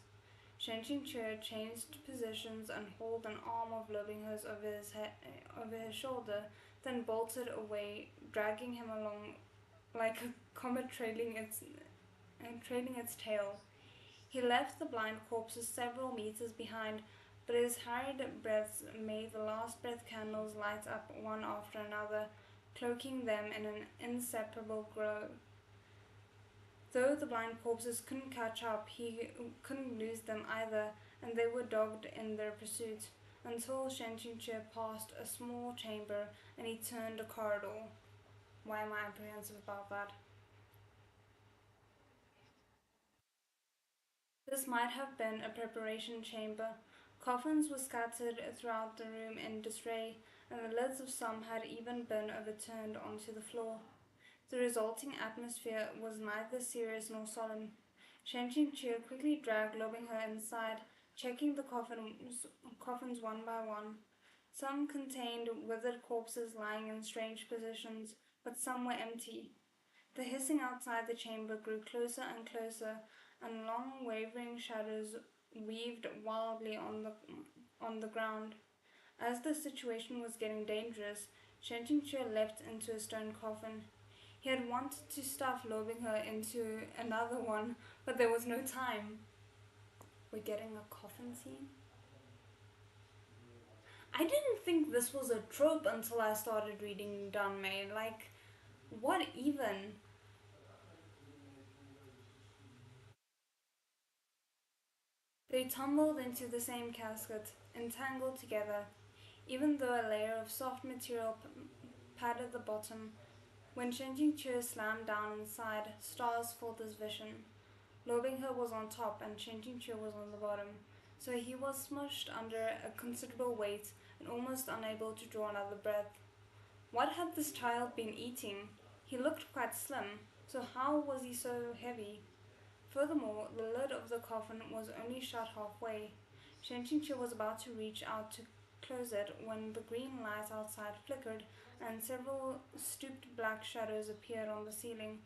Shenjing Chu changed positions and hauled an arm of Lobingher's over his shoulder, then bolted away, dragging him along like a comet trailing its tail. He left the blind corpses several meters behind, but his hurried breaths made the last breath candles light up one after another, cloaking them in an inseparable glow. Though the blind corpses couldn't catch up, he couldn't lose them either, and they were dogged in their pursuit, until Shenjingche passed a small chamber and he turned a corridor. Why am I apprehensive about that? This might have been a preparation chamber. Coffins were scattered throughout the room in disarray, and the lids of some had even been overturned onto the floor. The resulting atmosphere was neither serious nor solemn. Shen Qingqiu quickly dragged Lo Binghe inside, checking the coffins one by one. Some contained withered corpses lying in strange positions, but some were empty. The hissing outside the chamber grew closer and closer, and long wavering shadows weaved wildly on the ground. As the situation was getting dangerous, Shen Qingqiu leapt into a stone coffin. He had wanted to stuff loading her into another one, but there was no time. We're getting a coffin scene? I didn't think this was a trope until I started reading Danmei. Like, what even? They tumbled into the same casket, entangled together, even though a layer of soft material padded the bottom. When Shen Qingqiu slammed down inside, stars filled his vision. Lo Binghe was on top and Shen Qingqiu was on the bottom, so he was smushed under a considerable weight and almost unable to draw another breath. What had this child been eating? He looked quite slim, so how was he so heavy? Furthermore, the lid of the coffin was only shut halfway. Shen Qingqiu was about to reach out to close it when the green light outside flickered and several stooped black shadows appeared on the ceiling.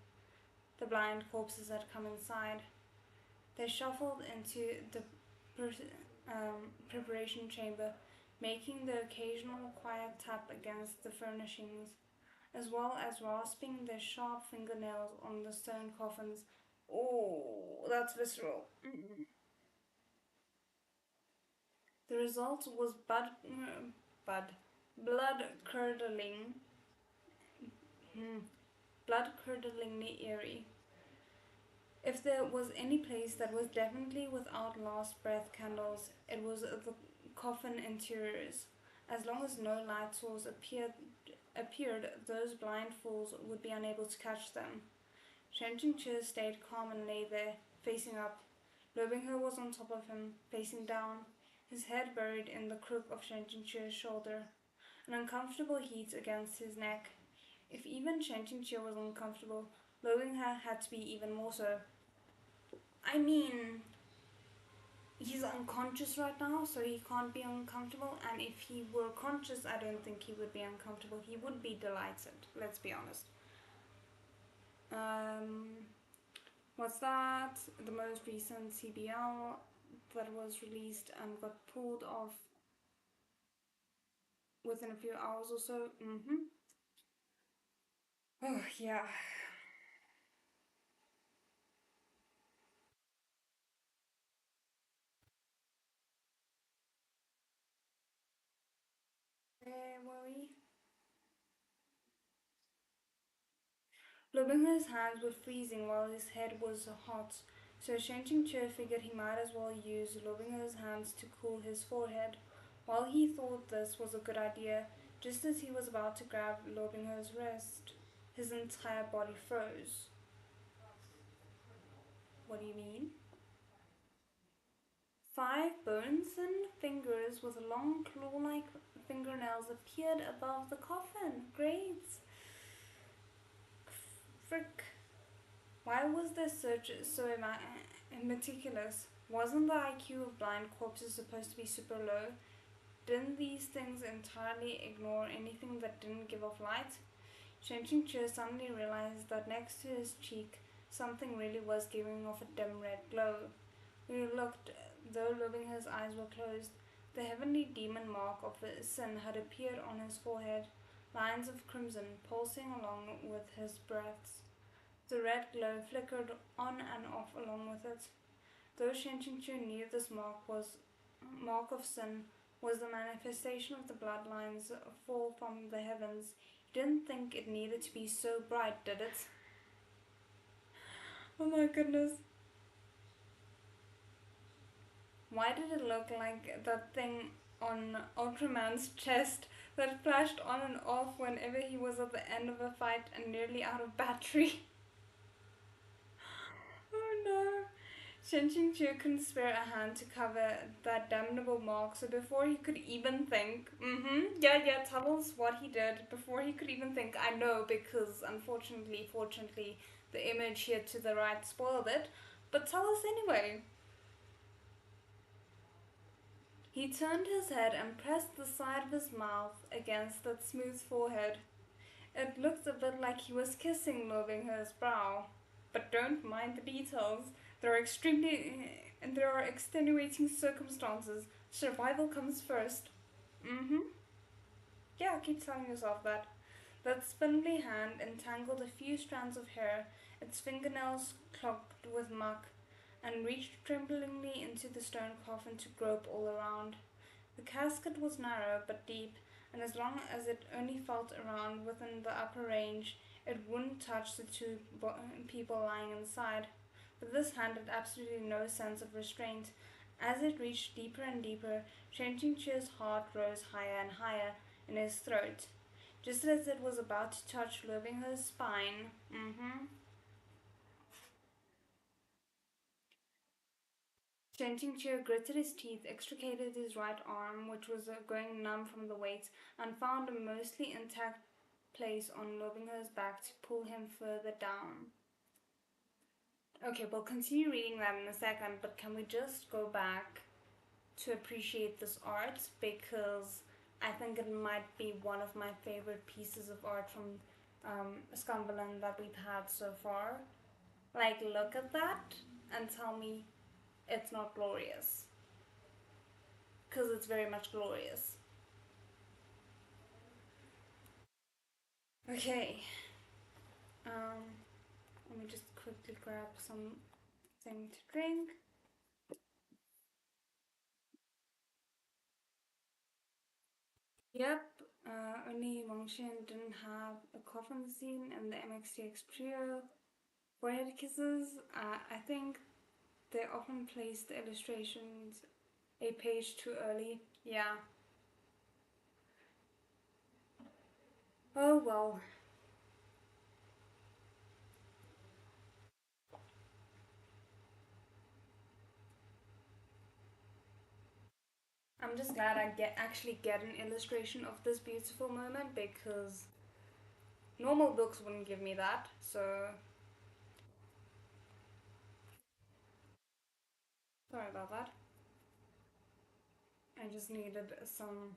The blind corpses had come inside. They shuffled into the preparation chamber, making the occasional quiet tap against the furnishings, as well as rasping their sharp fingernails on the stone coffins. Oh, that's visceral. The result was blood curdling, blood curdlingly eerie. If there was any place that was definitely without last breath candles, it was the coffin interiors. As long as no light source appeared, those blind fools would be unable to catch them. Shen Qingqiu stayed calm and lay there, facing up. Lo Binghe was on top of him, facing down, his head buried in the crook of Shen Qingqiu's shoulder, an uncomfortable heat against his neck. If even Shen Qingqiu was uncomfortable, Lo Binghe had to be even more so. I mean, he's unconscious right now, so he can't be uncomfortable. And if he were conscious, I don't think he would be uncomfortable. He would be delighted, let's be honest. What's that? The most recent CBL that was released and got pulled off within a few hours or so. Oh, yeah. Where were we? Lo Binghe's hands were freezing while his head was hot, so Shen Qingqiu figured he might as well use Lo Binghe's hands to cool his forehead. While he thought this was a good idea, just as he was about to grab Lo Binghe's wrist, his entire body froze. What do you mean? 5 bone-thin fingers with long claw-like fingernails appeared above the coffin. Great! Frick. Why was their search so meticulous? Wasn't the IQ of blind corpses supposed to be super low? Didn't these things entirely ignore anything that didn't give off light? Shen Qingqiu suddenly realized that next to his cheek, something really was giving off a dim red glow. When he looked, though His eyes were closed, the heavenly demon mark of sin had appeared on his forehead, lines of crimson pulsing along with his breaths. The red glow flickered on and off along with it. Though Shen Qingqiu knew this mark of sin was the manifestation of the bloodlines fall from the heavens, he didn't think it needed to be so bright, did it? Oh my goodness. Why did it look like that thing on Ultraman's chest that flashed on and off whenever he was at the end of a fight and nearly out of battery? Oh no. Shen Qingqiu couldn't spare a hand to cover that damnable mark, so before he could even think, tell us what he did. Before he could even think, I know, because fortunately, the image here to the right spoiled it, but tell us anyway. He turned his head and pressed the side of his mouth against that smooth forehead. It looked a bit like he was kissing Lovinger's brow. But don't mind the details. There are extenuating circumstances. Survival comes first. Mm-hmm. Yeah, keep telling yourself that. That spindly hand entangled a few strands of hair, its fingernails clogged with muck, and reached tremblingly into the stone coffin to grope all around. The casket was narrow but deep, and as long as it only felt around within the upper range, it wouldn't touch the two people lying inside. But this hand had absolutely no sense of restraint. As it reached deeper and deeper, Shenjingqi's heart rose higher and higher in his throat. Just as it was about to touch Lobingher's spine, Shenjingqi gritted his teeth, extricated his right arm, which was going numb from the weight, and found a mostly intact place on Lobingher's back to pull him further down. Okay, we'll continue reading that in a second, but can we just go back to appreciate this art, because I think it might be one of my favorite pieces of art from Scum Villian that we've had so far. Like, look at that and tell me it's not glorious, because it's very much glorious. Okay, let me just quickly grab something to drink. Yep, only Wangxian didn't have a coffin scene in the MXTX trio. Forehead kisses, I think they often place the illustrations a page too early. Yeah. Oh well. I'm just glad I actually get an illustration of this beautiful moment, because normal books wouldn't give me that. So sorry about that. I just needed some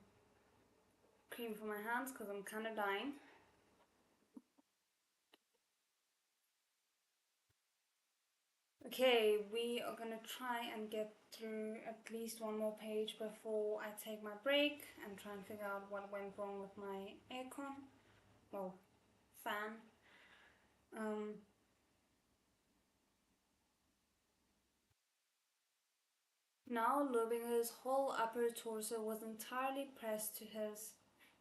cream for my hands because I'm kind of dying. Okay, we are gonna try and get through at least one more page before I take my break and try and figure out what went wrong with my aircon. Well, fan. Um, Now Lobinger's whole upper torso was entirely pressed to his.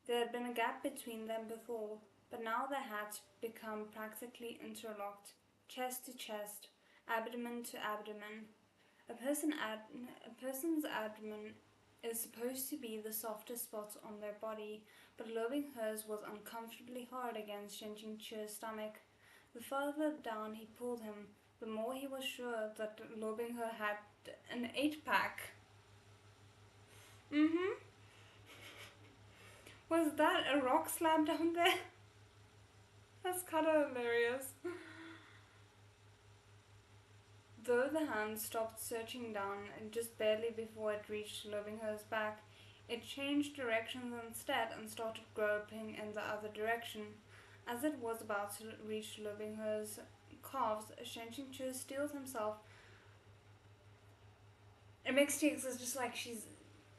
There had been a gap between them before, but now they had become practically interlocked, chest to chest, abdomen to abdomen. A person's abdomen is supposed to be the softest spot on their body, but Lobinger's was uncomfortably hard against Shen Qingqi's stomach. The farther down he pulled him, the more he was sure that Lobinger had an 8-pack. Was that a rock slab down there? That's kind of hilarious. Though the hand stopped searching down just barely before it reached Lovinger's back, it changed directions instead and started groping in the other direction. As it was about to reach Lovinger's calves, Shen Qingqiu steeled himself. And MXTX is just like,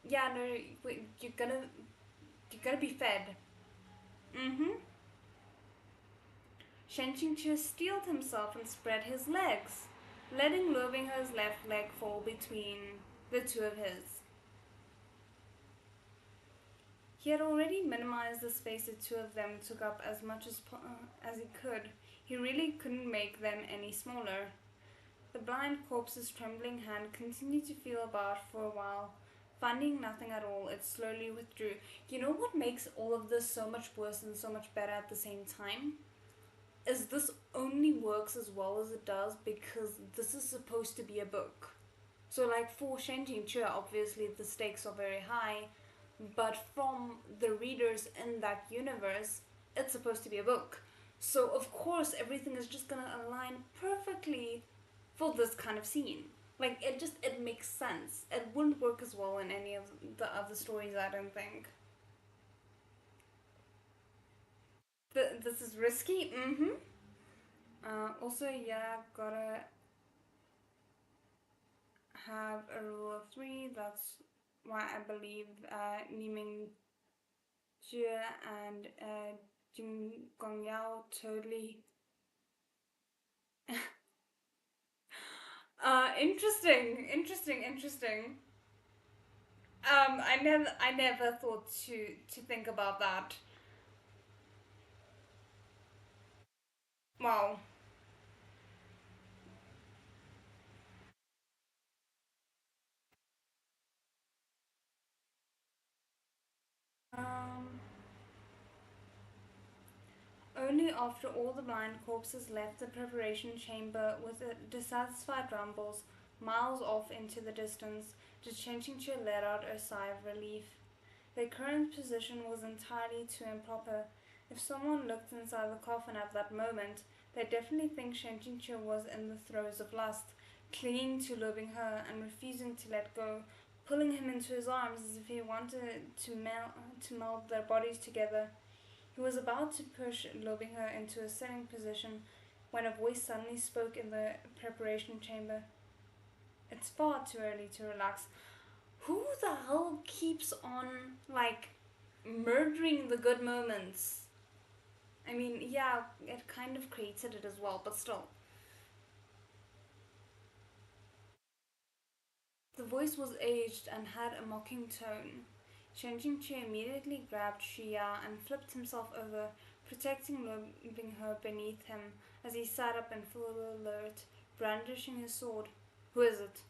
yeah, no, you're gonna be fed. Shen Qingqiu steeled himself and spread his legs, letting Lovinger's left leg fall between the two of his. He had already minimized the space the two of them took up as much as he could. He really couldn't make them any smaller. The blind corpse's trembling hand continued to feel about for a while. Finding nothing at all, it slowly withdrew. You know what makes all of this so much worse and so much better at the same time? is this only works as well as it does because this is supposed to be a book. So, like for Shenjing Chua, obviously the stakes are very high, but from the readers in that universe, it's supposed to be a book. So, of course, everything is just gonna align perfectly for this kind of scene. Like, it makes sense. It wouldn't work as well in any of the other stories, I don't think. This is risky. Mm hmm. Also, yeah, gotta have a rule of three. That's why I believe Niming Jie and Jing Gongyao totally. Interesting. I never thought to think about that. Wow. Um, Only after all the blind corpses left the preparation chamber with dissatisfied rumbles miles off into the distance did Chenchingche let out a sigh of relief. Their current position was entirely too improper. If someone looked inside the coffin at that moment, they'd definitely think Shenjinchu was in the throes of lust, clinging to loving her and refusing to let go, pulling him into his arms as if he wanted to meld their bodies together. He was about to push loving her into a sitting position when a voice suddenly spoke in the preparation chamber. It's far too early to relax. Who the hell keeps on, like, murdering the good moments? I mean, yeah, it kind of created it as well, but still. The voice was aged and had a mocking tone. Chen Jingqi immediately grabbed Xia and flipped himself over, protecting Lu her beneath him as he sat up in full alert, brandishing his sword. Who is it?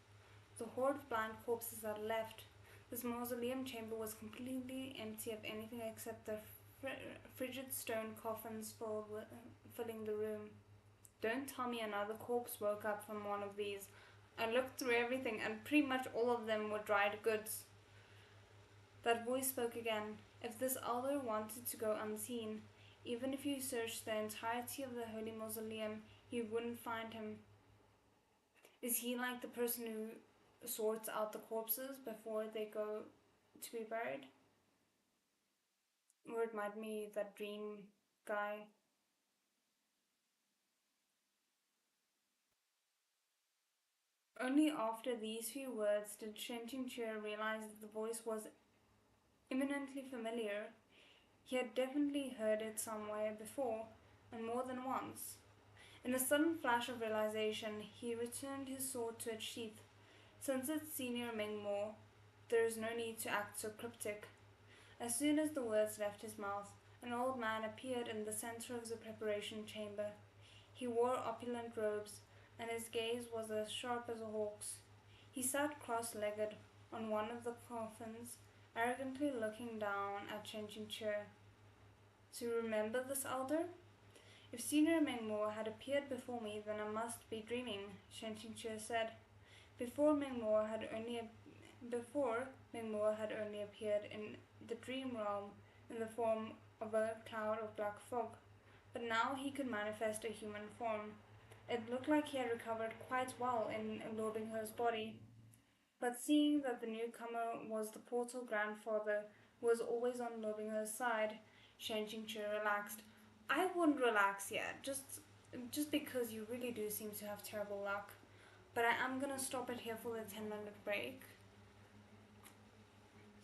The horde of blind corpses had left. This mausoleum chamber was completely empty of anything except the frigid stone coffins filling the room. Don't tell me another corpse woke up from one of these. I looked through everything, and pretty much all of them were dried goods. That voice spoke again. If this elder wanted to go unseen, even if you searched the entirety of the holy mausoleum, you wouldn't find him. Is he like the person who sorts out the corpses before they go to be buried? Or it might be that dream guy. Only after these few words did Shen Qingque realize that the voice was eminently familiar. He had definitely heard it somewhere before, and more than once. In a sudden flash of realization, he returned his sword to its sheath. Since it's Senior Ming Mo, there is no need to act so cryptic. As soon as the words left his mouth, an old man appeared in the center of the preparation chamber. He wore opulent robes, and his gaze was as sharp as a hawk's. He sat cross-legged on one of the coffins, arrogantly looking down at Chen Qingque. To remember this elder? If Senior Mengmo had appeared before me, then I must be dreaming, Shen Qingque said. Before Mengmo had only before Mingmo had only appeared in the dream realm in the form of a cloud of black fog, but now he could manifest a human form. It looked like he had recovered quite well in Lord Binghe's body, but seeing that the newcomer was the portal grandfather who was always on Lord Binghe's side, Shen Qingche relaxed. I wouldn't relax yet, just because you really do seem to have terrible luck. But I am gonna stop it here for the 10-minute break.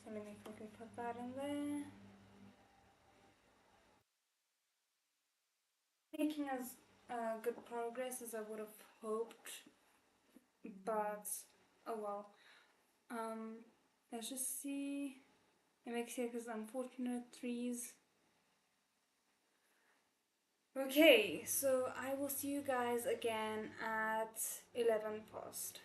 So let me quickly put that in there. Making as good progress as I would have hoped, but oh well. Um, let's just see. MXX unfortunate threes. Okay, so I will see you guys again at 11 past.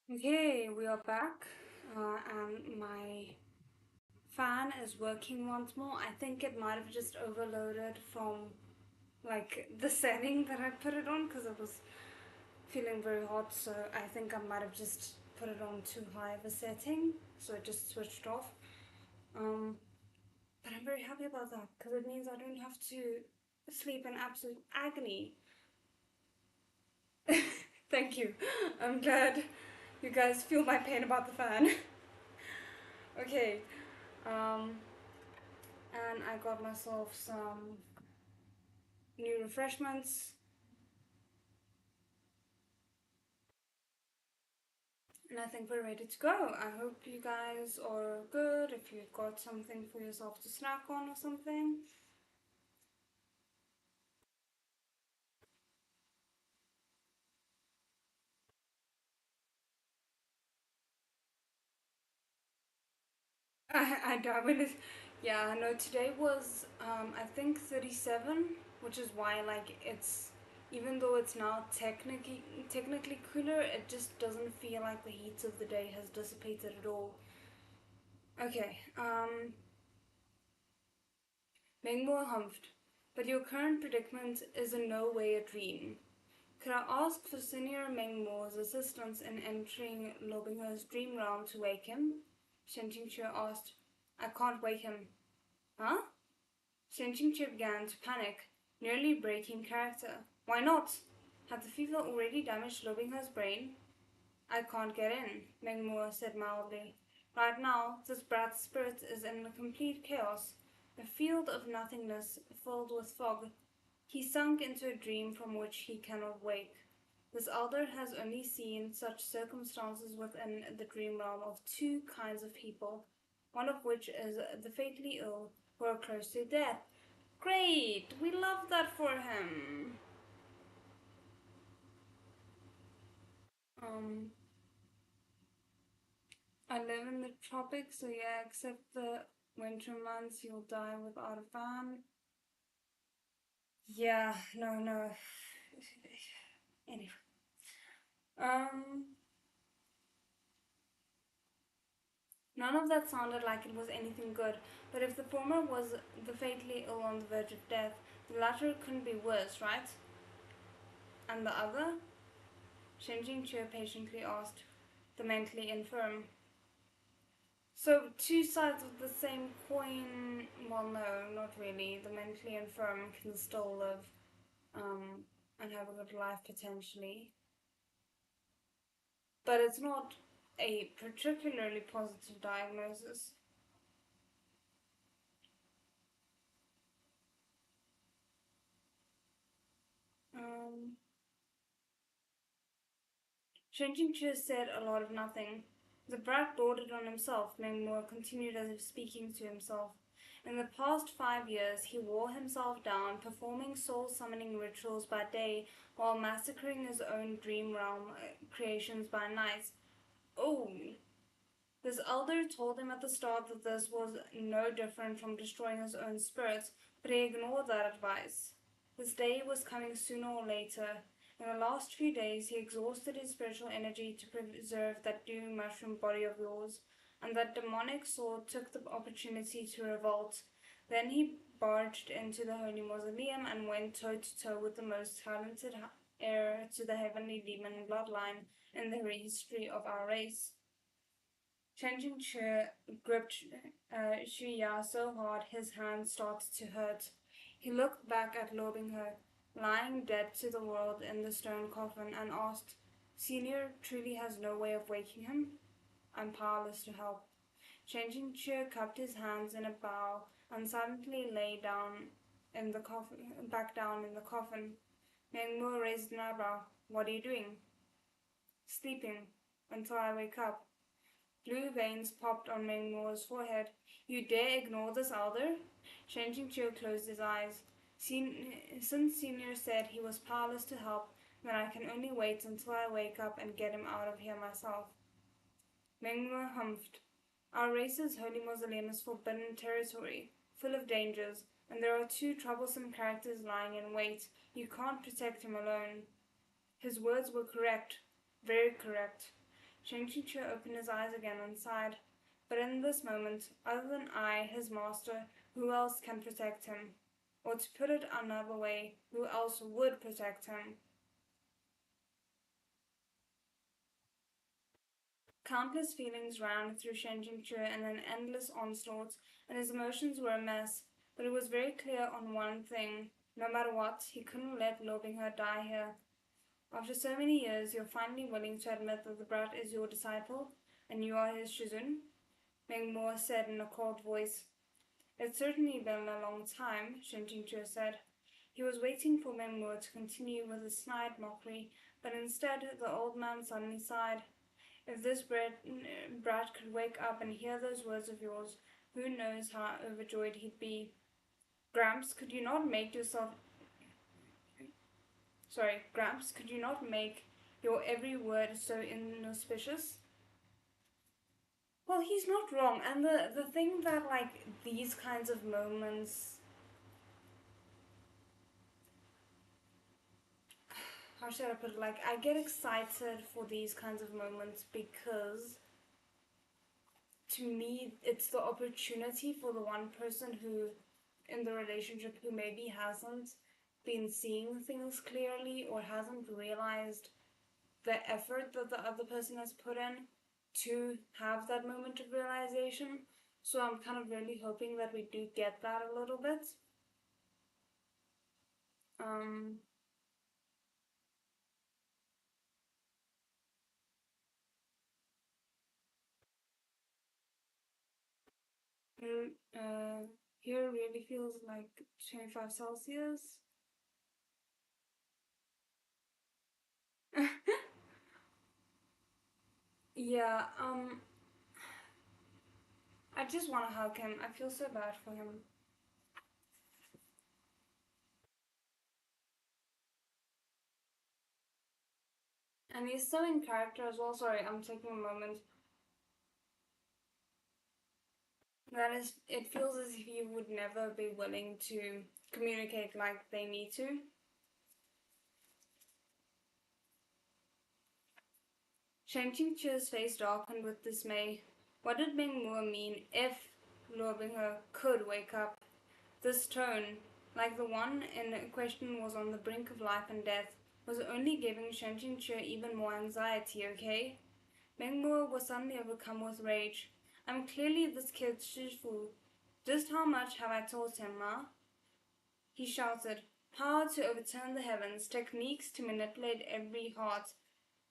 Okay, we are back, and my fan is working once more. I think it might have just overloaded from like the setting that I put it on because it was feeling very hot. So I think I might have just put it on too high of a setting, so it just switched off. Um, but I'm very happy about that because it means I don't have to sleep in absolute agony. Thank you. I'm glad you guys feel my pain about the fan. Okay. Um, and I got myself some new refreshments, and I think we're ready to go. I hope you guys are good. If you've got something for yourself to snack on or something. I don't really. Yeah, no. Today was I think 37, which is why like it's even though it's now technically cooler, it just doesn't feel like the heat of the day has dissipated at all. Okay. Mengmo humphed, but your current predicament is in no way a dream. Could I ask for Senior Mengmo's assistance in entering Lobinger's dream realm to wake him? Shen Qingque asked. I can't wake him. Huh? Shen Qingque began to panic, nearly breaking character. Why not? Had the fever already damaged Lobinger's brain? I can't get in, Mengmo said mildly. Right now, this brat's spirit is in complete chaos, a field of nothingness filled with fog. He sunk into a dream from which he cannot wake. This elder has only seen such circumstances within the dream realm of two kinds of people, one of which is the fatally ill who are close to death. Great! We love that for him! Um, I live in the tropics, so yeah, except the winter months, you'll die without a fan. Yeah, no. Anyway. Um, None of that sounded like it was anything good, but if the former was the fatally ill on the verge of death, the latter couldn't be worse, right? And the other? Shen Jingque patiently asked. The mentally infirm. So, two sides of the same coin? Well, no, not really. The mentally infirm can still live and have a good life potentially. But it's not a particularly positive diagnosis. Um, Shenjingchu said a lot of nothing. The brat boarded on himself, Mengmore continued as if speaking to himself. In the past 5 years, he wore himself down, performing soul-summoning rituals by day while massacring his own dream realm creations by night. Oh, this elder told him at the start that this was no different from destroying his own spirit, but he ignored that advice. This day was coming sooner or later. In the last few days, he exhausted his spiritual energy to preserve that doomed mushroom body of yours, and that demonic sword took the opportunity to revolt. Then he barged into the holy mausoleum and went toe to toe with the most talented heir to the heavenly demon bloodline in the history of our race. Chen Jingche gripped Xu Ya so hard his hand started to hurt. He looked back at Lobinghe, lying dead to the world in the stone coffin, and asked, Senior truly has no way of waking him? I'm powerless to help. Chen Jingche cupped his hands in a bow and silently lay down in the coffin, back down in the coffin. Meng Mu raised an eyebrow. What are you doing? Sleeping, until I wake up. Blue veins popped on Mengmore's forehead. You dare ignore this elder? Shen Jingqiu closed his eyes. Since Senior said he was powerless to help, then I can only wait until I wake up and get him out of here myself. Mengmo humphed. Our race's holy mausoleum is forbidden territory, full of dangers, and there are two troublesome characters lying in wait. You can't protect him alone. His words were correct, very correct. Xiang Qingque opened his eyes again and sighed. But in this moment, other than I, his master, who else can protect him? Or to put it another way, who else would protect him? Countless feelings ran through Xiang Qingque in an endless onslaught, and his emotions were a mess. But it was very clear on one thing: no matter what, he couldn't let Lo Binghe die here. After so many years, you're finally willing to admit that the brat is your disciple, and you are his shizun? Meng Mo said in a cold voice. It's certainly been a long time, Xiang Qingque said. He was waiting for Meng Mo to continue with his snide mockery, but instead the old man suddenly sighed. If this brat could wake up and hear those words of yours, who knows how overjoyed he'd be. Gramps, could you not make yourself... Sorry, Gramps, could you not make your every word so inauspicious? Well, he's not wrong, and the thing that, like, these kinds of moments... How should I put it? Like, I get excited for these kinds of moments because to me, it's the opportunity for the one person who, in the relationship, who maybe hasn't been seeing things clearly or hasn't realized the effort that the other person has put in to have that moment of realization. So I'm kind of really hoping that we do get that a little bit. Um, Here really feels like 25 Celsius. Yeah, I just want to hug him. I feel so bad for him. And he's so in character as well. Sorry, I'm taking a moment. That is, it feels as if he would never be willing to communicate like they need to. Shang Qingqi's face darkened with dismay. What did Ming Mo mean if Luo Binghe could wake up? This tone, like the one in question was on the brink of life and death, was only giving Shang Qingqi even more anxiety, okay? Meng Mo was suddenly overcome with rage. I'm clearly this kid's Shifu. Just how much have I taught him, ma? He shouted. Power to overturn the heavens, techniques to manipulate every heart.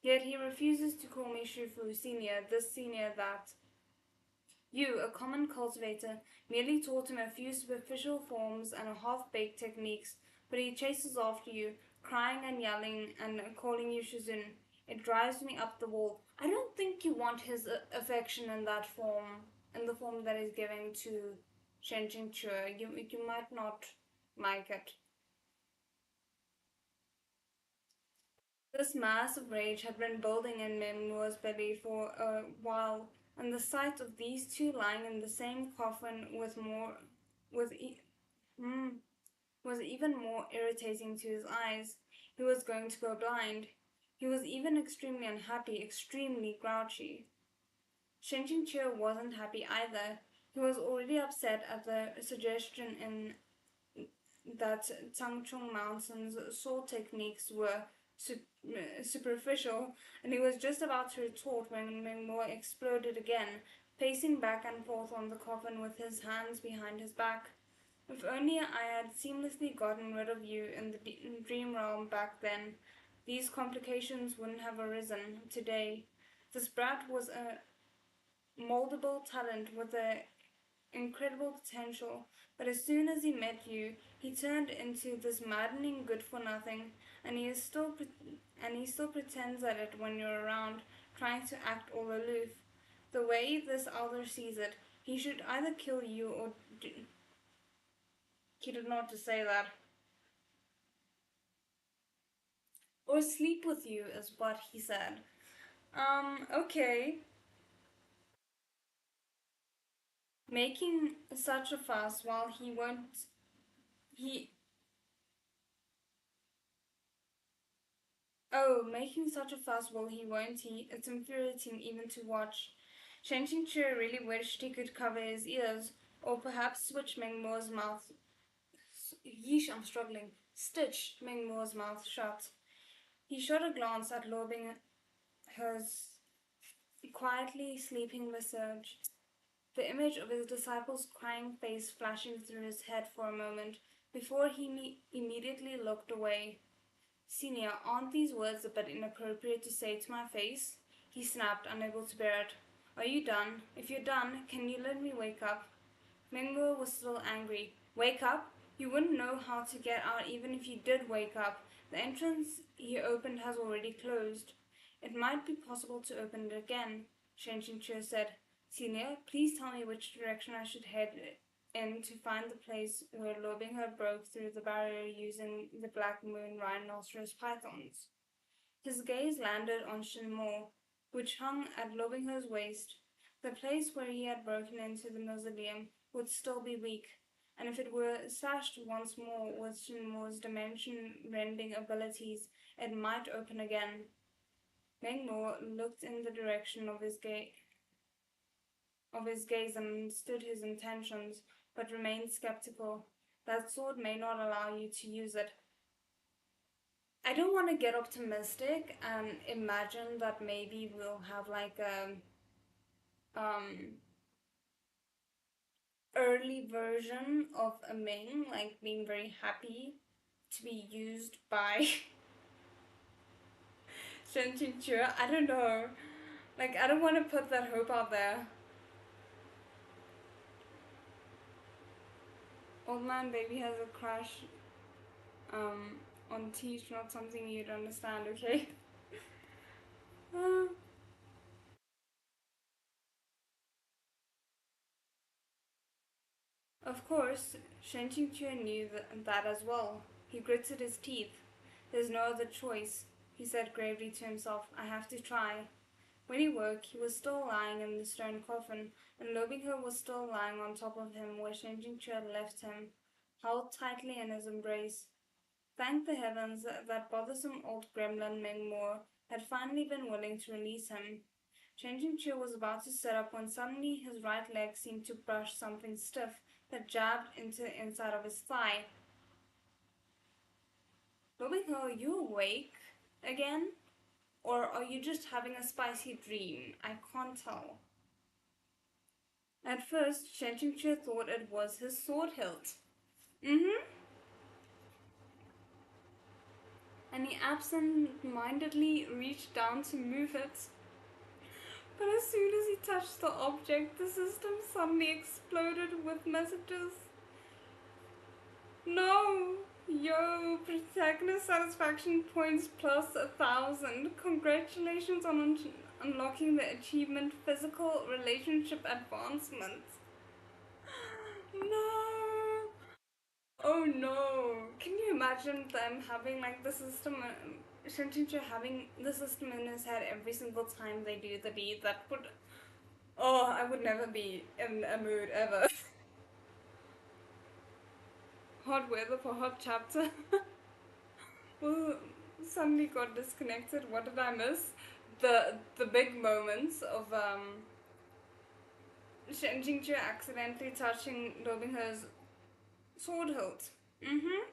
Yet he refuses to call me Shifu, senior, this senior, that. You, a common cultivator, merely taught him a few superficial forms and half-baked techniques, but he chases after you, crying and yelling and calling you Shizun. It drives me up the wall. I don't think you want his affection in that form, in the form that he's giving to Shen Qingque. You might not like it. This mass of rage had been building in Memnore's belly for a while, and the sight of these two lying in the same coffin with e- mm, was even more irritating to his eyes. He was going to go blind. He was even extremely unhappy, extremely grouchy. Shen Qingqiu wasn't happy either. He was already upset at the suggestion in that Changchung Mountain's sword techniques were superficial, and he was just about to retort when Mingmo exploded again, pacing back and forth on the coffin with his hands behind his back. If only I had seamlessly gotten rid of you in the dream realm back then, these complications wouldn't have arisen today. This brat was a moldable talent with a incredible potential, but as soon as he met you, he turned into this maddening good for nothing, and he still pretends at it when you're around, trying to act all aloof. The way this elder sees it, he should either kill you or he did not to say that, or sleep with you is what he said. Okay. Making such a fuss while he won't he Oh, making such a fuss, well, he won't he? It's infuriating even to watch. Shen Qingque really wished he could cover his ears, or perhaps switch Meng Mo's mouth. Yeesh, I'm struggling. Stitch Meng Mo's mouth shut. He shot a glance at Lobing Her's quietly sleeping visage, the image of his disciple's crying face flashing through his head for a moment before he immediately looked away. Senior, aren't these words a bit inappropriate to say to my face? He snapped, unable to bear it. Are you done? If you're done, can you let me wake up? Mingo was still angry. Wake up? You wouldn't know how to get out even if you did wake up. The entrance he opened has already closed. It might be possible to open it again, Shen Qingque said. Senior, please tell me which direction I should head in to find the place where Lobingher broke through the barrier using the Black Moon rhinoceros pythons. His gaze landed on Shinmore, which hung at Lobingher's waist. The place where he had broken into the mausoleum would still be weak, and if it were slashed once more with Shinmore's dimension-rending abilities, it might open again. Mengmo looked in the direction of his gaze and understood his intentions, but remained skeptical. That sword may not allow you to use it. I don't want to get optimistic and imagine that maybe we'll have like a um early version of a Ming, like being very happy to be used by Shen Qingque. I don't know. Like I don't want to put that hope out there. Old man baby has a crush on teach, not something you'd understand, okay? Uh, Of course, Shen Qingque knew that as well. He gritted his teeth. There's no other choice, he said gravely to himself. I have to try. When he woke, he was still lying in the stone coffin, and Lobingho was still lying on top of him where Shen Qingque had left him, held tightly in his embrace. Thank the heavens that bothersome old gremlin Ming Mo had finally been willing to release him. Chen Qingque was about to sit up when suddenly his right leg seemed to brush something stiff that jabbed into the inside of his thigh. Lobingho, are you awake again? Or are you just having a spicy dream? I can't tell. At first, Shen Qingque thought it was his sword hilt. Mm-hmm. And he absent-mindedly reached down to move it. But as soon as he touched the object, the system suddenly exploded with messages. No! Yo, protagonist satisfaction points plus 1,000. Congratulations on unlocking the achievement physical relationship advancement. No! Oh no! Can you imagine them having like the system, Shinjichu having the system in his head every single time they do the deed? That would. Oh, I would never be in a mood ever. Hot weather for hot chapter. Well, suddenly got disconnected. What did I miss? The big moments of Shen Jingju accidentally touching Dobingher's sword hilt. Mm-hmm.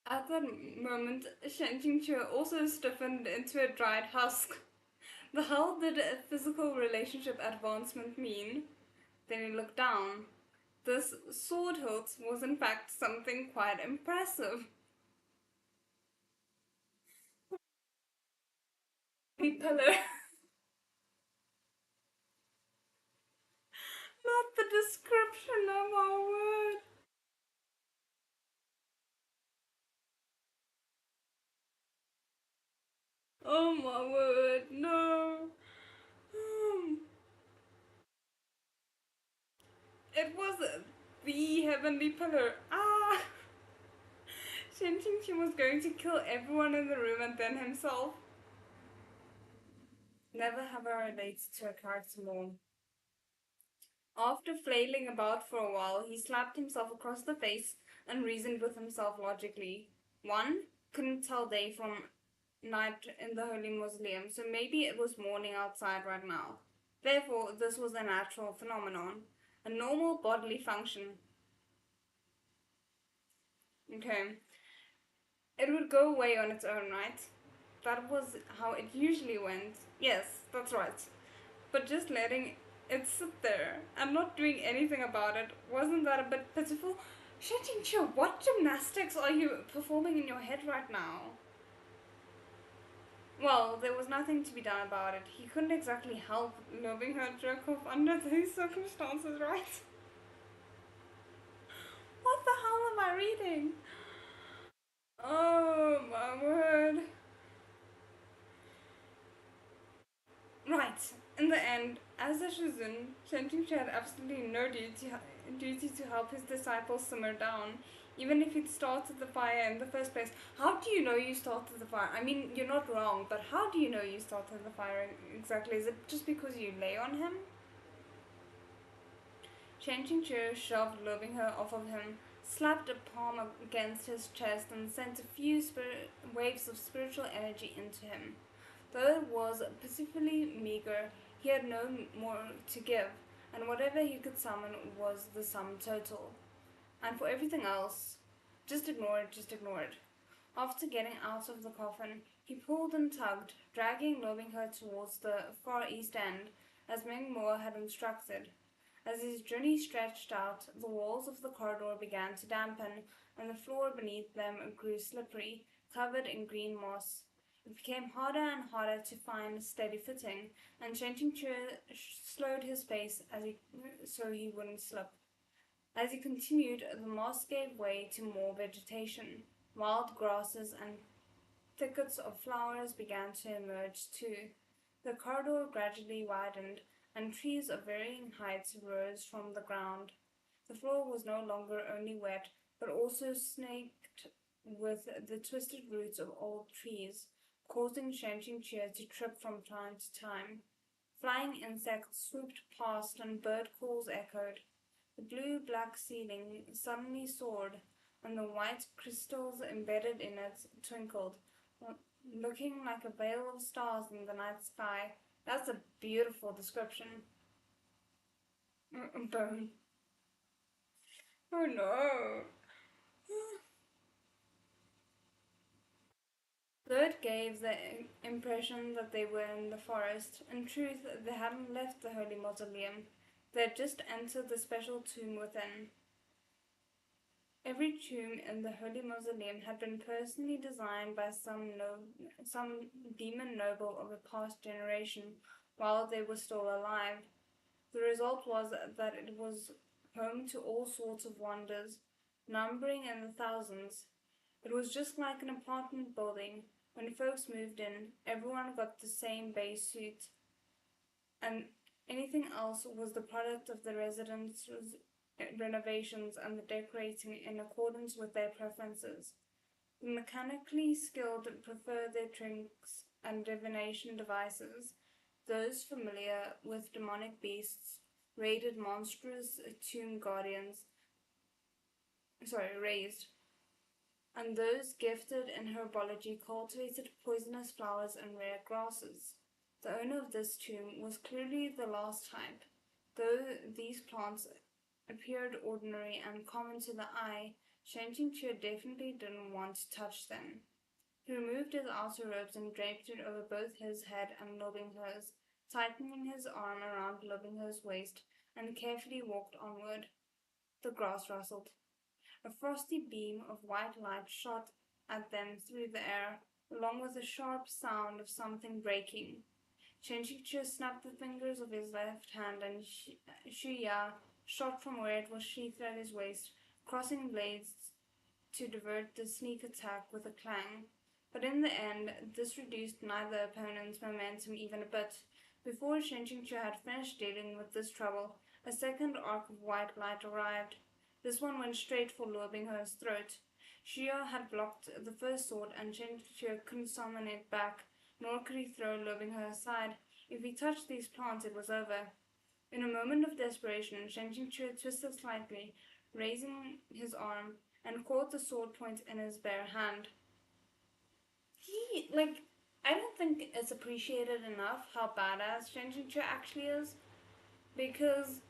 At that moment, Shen Jingju also stiffened into a dried husk. The hell did a physical relationship advancement mean? Then he looked down. This sword hilt was in fact something quite impressive. The pillar. Not the description of our word. Oh my word, no. Hmm. It was the heavenly pillar. Ah! Shen Qingqi was going to kill everyone in the room and then himself. Never have I related to a character more. After flailing about for a while, he slapped himself across the face and reasoned with himself logically. One, couldn't tell day from night in the holy mausoleum, so maybe it was morning outside right now. Therefore, this was a natural phenomenon, a normal bodily function. Okay, it would go away on its own, right? That was how it usually went. Yes, that's right. But just letting it sit there and not doing anything about it, wasn't that a bit pitiful? Shit, what gymnastics are you performing in your head right now? Well, there was nothing to be done about it. He couldn't exactly help loving her jerk off under these circumstances, right? What the hell am I reading? Oh my word. Right. In the end, as a Shizun, Shenjing had absolutely no duty to help his disciples simmer down, even if he'd started the fire in the first place. How do you know you started the fire? I mean, you're not wrong, but how do you know you started the fire exactly? Is it just because you lay on him? Changing chair shoved her off of him, slapped a palm against his chest, and sent a few waves of spiritual energy into him. Though it was pitifully meager, he had no more to give, and whatever he could summon was the sum total. And for everything else, just ignore it, just ignore it. After getting out of the coffin, he pulled and tugged, dragging her towards the far east end, as Meng Mo had instructed. As his journey stretched out, the walls of the corridor began to dampen, and the floor beneath them grew slippery, covered in green moss. It became harder and harder to find steady footing, and Shenting slowed his pace so he wouldn't slip. As he continued, the moss gave way to more vegetation. Wild grasses and thickets of flowers began to emerge too. The corridor gradually widened, and trees of varying heights rose from the ground. The floor was no longer only wet, but also snaked with the twisted roots of old trees, causing Shanxing to trip from time to time. Flying insects swooped past and bird calls echoed. The blue-black ceiling suddenly soared, and the white crystals embedded in it twinkled, looking like a veil of stars in the night sky. That's a beautiful description. Bone. Oh no. Though it gave the impression that they were in the forest, in truth they hadn't left the holy mausoleum. They had just entered the special tomb within. Every tomb in the holy mausoleum had been personally designed by some demon noble of a past generation while they were still alive. The result was that it was home to all sorts of wonders, numbering in the thousands. It was just like an apartment building. When folks moved in, everyone got the same base suit, and anything else was the product of the residents' renovations and the decorating in accordance with their preferences. The mechanically skilled preferred their tricks and divination devices. Those familiar with demonic beasts raided monstrous tomb guardians, raised, and those gifted in herbology cultivated poisonous flowers and rare grasses. The owner of this tomb was clearly the last type. Though these plants appeared ordinary and common to the eye, Shen Chu definitely didn't want to touch them. He removed his outer robes and draped it over both his head and Lobingho's, tightening his arm around Lobingho's waist, and carefully walked onward. The grass rustled. A frosty beam of white light shot at them through the air, along with a sharp sound of something breaking. Shenshikchu snapped the fingers of his left hand, and Shuya shot from where it was sheathed at his waist, crossing blades to divert the sneak attack with a clang. But in the end, this reduced neither opponent's momentum even a bit. Before Shenshikchu had finished dealing with this trouble, a second arc of white light arrived. This one went straight for Luo Binghe's throat. Xia had blocked the first sword, and Shenshikchu couldn't summon it back, nor could he throw Luo Binghe aside. If he touched these plants, it was over. In a moment of desperation, Shen Qingque twisted slightly, raising his arm, and caught the sword point in his bare hand. I don't think it's appreciated enough how badass Shen Chu actually is, because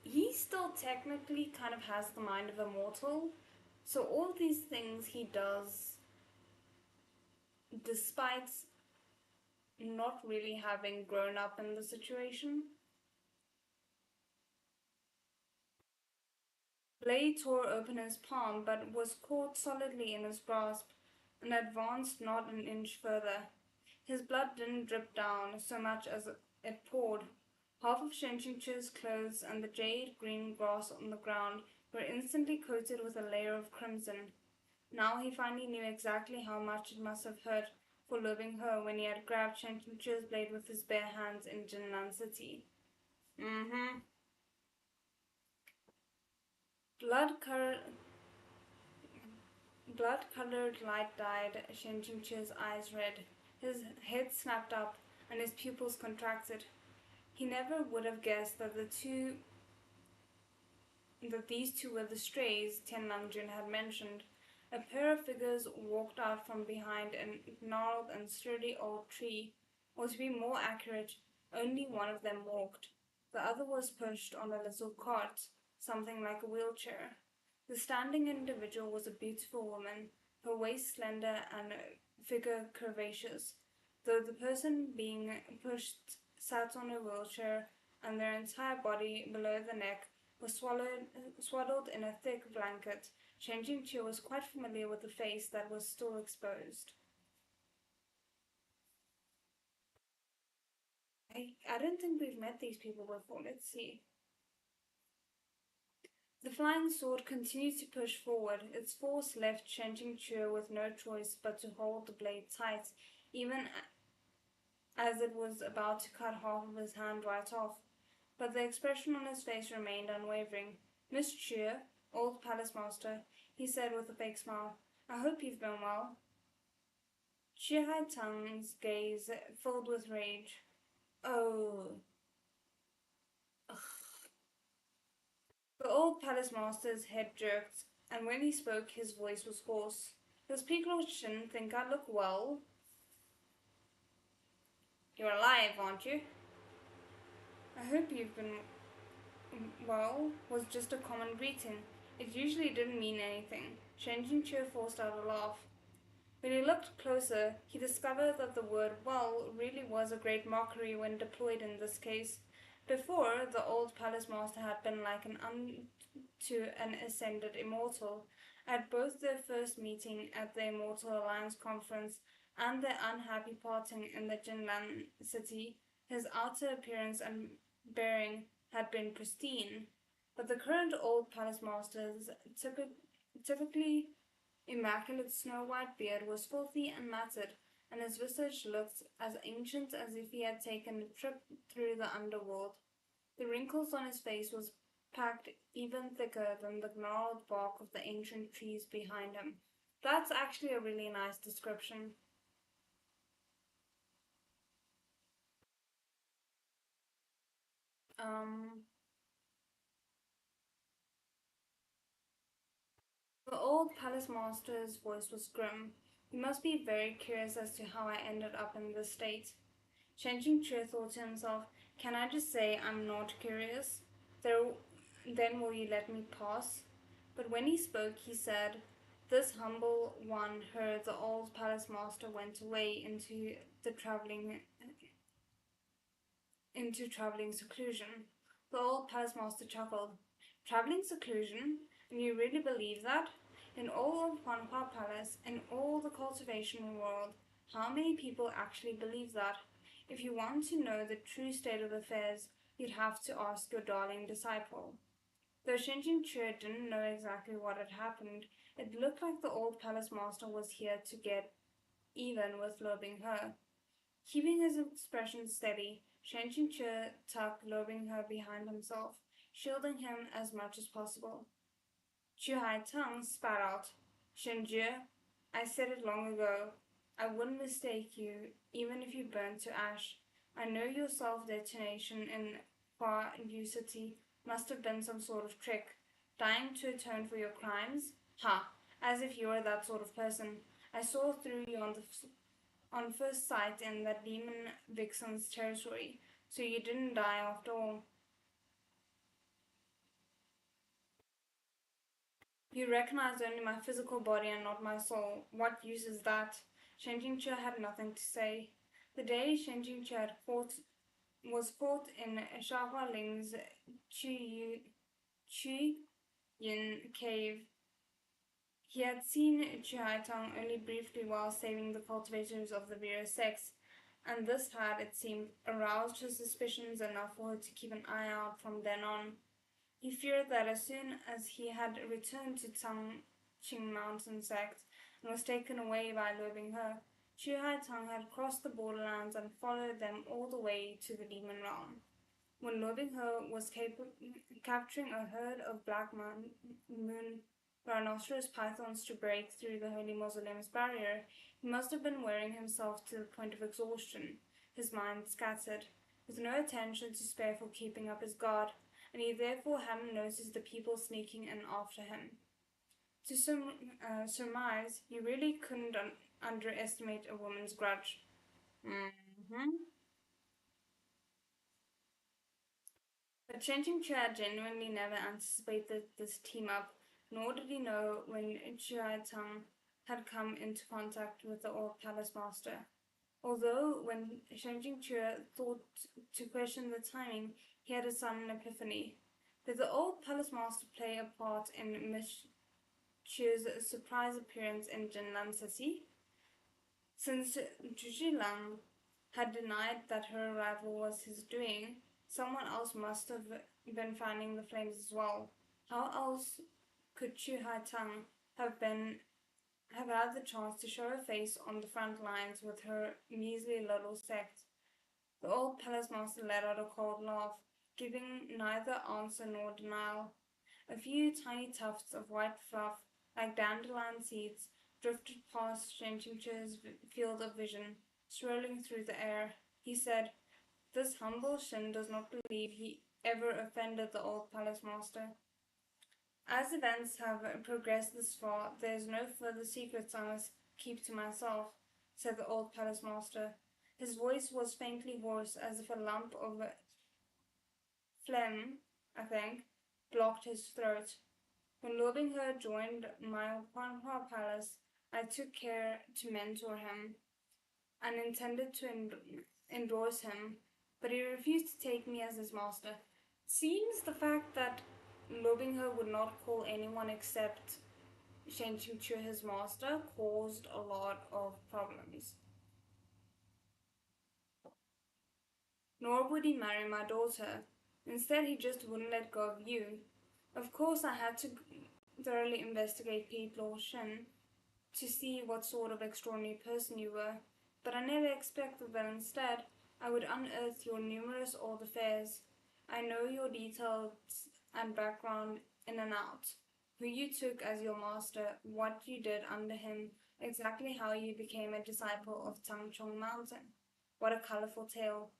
he still technically kind of has the mind of a mortal. So all these things he does, despite not really having grown up in the situation. Blade tore open his palm, but was caught solidly in his grasp, and advanced not an inch further. His blood didn't drip down so much as it poured. Half of Shenqingqi's clothes and the jade green grass on the ground were instantly coated with a layer of crimson. Now he finally knew exactly how much it must have hurt for loving her when he had grabbed Shenqingqi's blade with his bare hands in Jinlan City. Mm-hmm. Blood-colored, blood-colored light dyed Shenqingqi's eyes red. His head snapped up and his pupils contracted. He never would have guessed that these two were the strays Tian Nangjun had mentioned. A pair of figures walked out from behind a gnarled and sturdy old tree, or to be more accurate, only one of them walked. The other was pushed on a little cart, something like a wheelchair. The standing individual was a beautiful woman, her waist slender and figure curvaceous, though the person being pushed sat on a wheelchair and their entire body below the neck was swaddled in a thick blanket. Shen Jingqiu was quite familiar with the face that was still exposed. I don't think we've met these people before. Let's see. The flying sword continued to push forward. Its force left Shen Jingqiu with no choice but to hold the blade tight, even as it was about to cut half of his hand right off. But the expression on his face remained unwavering. "Miss Chu, old palace master," he said with a fake smile, "I hope you've been well." Chu Hai Tung's gaze filled with rage. "Oh." Ugh. The old palace master's head jerked, and when he spoke his voice was hoarse. "Does Lord Shin think I look well?" "You're alive, aren't you?" "I hope you've been well," was just a common greeting. It usually didn't mean anything. Shen Jingqiu forced out a laugh. When he looked closer, he discovered that the word "well" really was a great mockery when deployed in this case. Before, the old palace master had been like an ascended immortal. At both their first meeting at the Immortal Alliance conference and their unhappy parting in the Jinlan city, his outer appearance and bearing had been pristine. But the current old palace master's typically immaculate snow-white beard was filthy and matted, and his visage looked as ancient as if he had taken a trip through the underworld. The wrinkles on his face was packed even thicker than the gnarled bark of the ancient trees behind him. That's actually a really nice description. Um, the old palace master's voice was grim. "You must be very curious as to how I ended up in this state." Chen Jingqu thought to himself, "Can I just say I'm not curious? There, then will you let me pass?" But when he spoke, he said, "This humble one heard the old palace master went away into traveling seclusion." The old palace master chuckled. "Traveling seclusion? And you really believe that? In all of Huanhua Palace, in all the cultivation world, how many people actually believe that? If you want to know the true state of affairs, you'd have to ask your darling disciple." Though Shinjin Chu didn't know exactly what had happened, it looked like the old palace master was here to get even with Lo Her. Keeping his expression steady, Shen Qingque tucked Lo Her behind himself, shielding him as much as possible. Chu Hai Tung spat out, "Shenjie, I said it long ago. I wouldn't mistake you, even if you burned to ash. I know your self-detonation in Hua Yu City must have been some sort of trick. Dying to atone for your crimes? Ha! As if you were that sort of person. I saw through you on first sight in that demon vixen's territory, so you didn't die after all. You recognize only my physical body and not my soul. What use is that? Shenjingche had nothing to say. The day Shenjingche was caught in Xiahua Ling's Chu Yin cave. He had seen Tong only briefly while saving the cultivators of the Vero sex, and this had, it seemed, aroused his suspicions enough for her to keep an eye out from then on. He feared that as soon as he had returned to Changqing Mountain sect and was taken away by Luobing He, Chu Haitang had crossed the borderlands and followed them all the way to the demon realm. When Luobing He was capturing a herd of black moon rhinoceros pythons to break through the Holy Mausoleum's barrier, he must have been wearing himself to the point of exhaustion, his mind scattered, with no attention to spare for keeping up his guard, and he therefore hadn't noticed the people sneaking in after him. To surmise, you really couldn't underestimate a woman's grudge. Mm-hmm. But Chen genuinely never anticipated this team-up, nor did he know when Chiai Tang had come into contact with the old palace master. Although when Shen Jingque thought to question the timing, he had a sudden epiphany. Did the old palace master play a part in Miss Chu's surprise appearance in Jinlan City? Since Zhujilang had denied that her arrival was his doing, someone else must have been fanning the flames as well. How else could Chu Haitang have had the chance to show her face on the front lines with her measly little sect? The old palace master let out a cold laugh, giving neither answer nor denial. A few tiny tufts of white fluff, like dandelion seeds, drifted past Shenchingche's field of vision, swirling through the air. He said, "This humble Shin does not believe he ever offended the old palace master. As events have progressed this far, there is no further secrets I must keep to myself," said the old palace master. His voice was faintly hoarse, as if a lump of phlegm, I think, blocked his throat. When Luobing He joined my Huanhua palace, I took care to mentor him and intended to endorse him, but he refused to take me as his master. It seems the fact that Luobing He would not call anyone except Shen Qingque his master caused a lot of problems. Nor would he marry my daughter. Instead, he just wouldn't let go of you. Of course, I had to thoroughly investigate Pete Law Shin to see what sort of extraordinary person you were, but I never expected that instead I would unearth your numerous old affairs. I know your details and background in and out, who you took as your master, what you did under him, exactly how you became a disciple of Tangchong Mountain. What a colorful tale.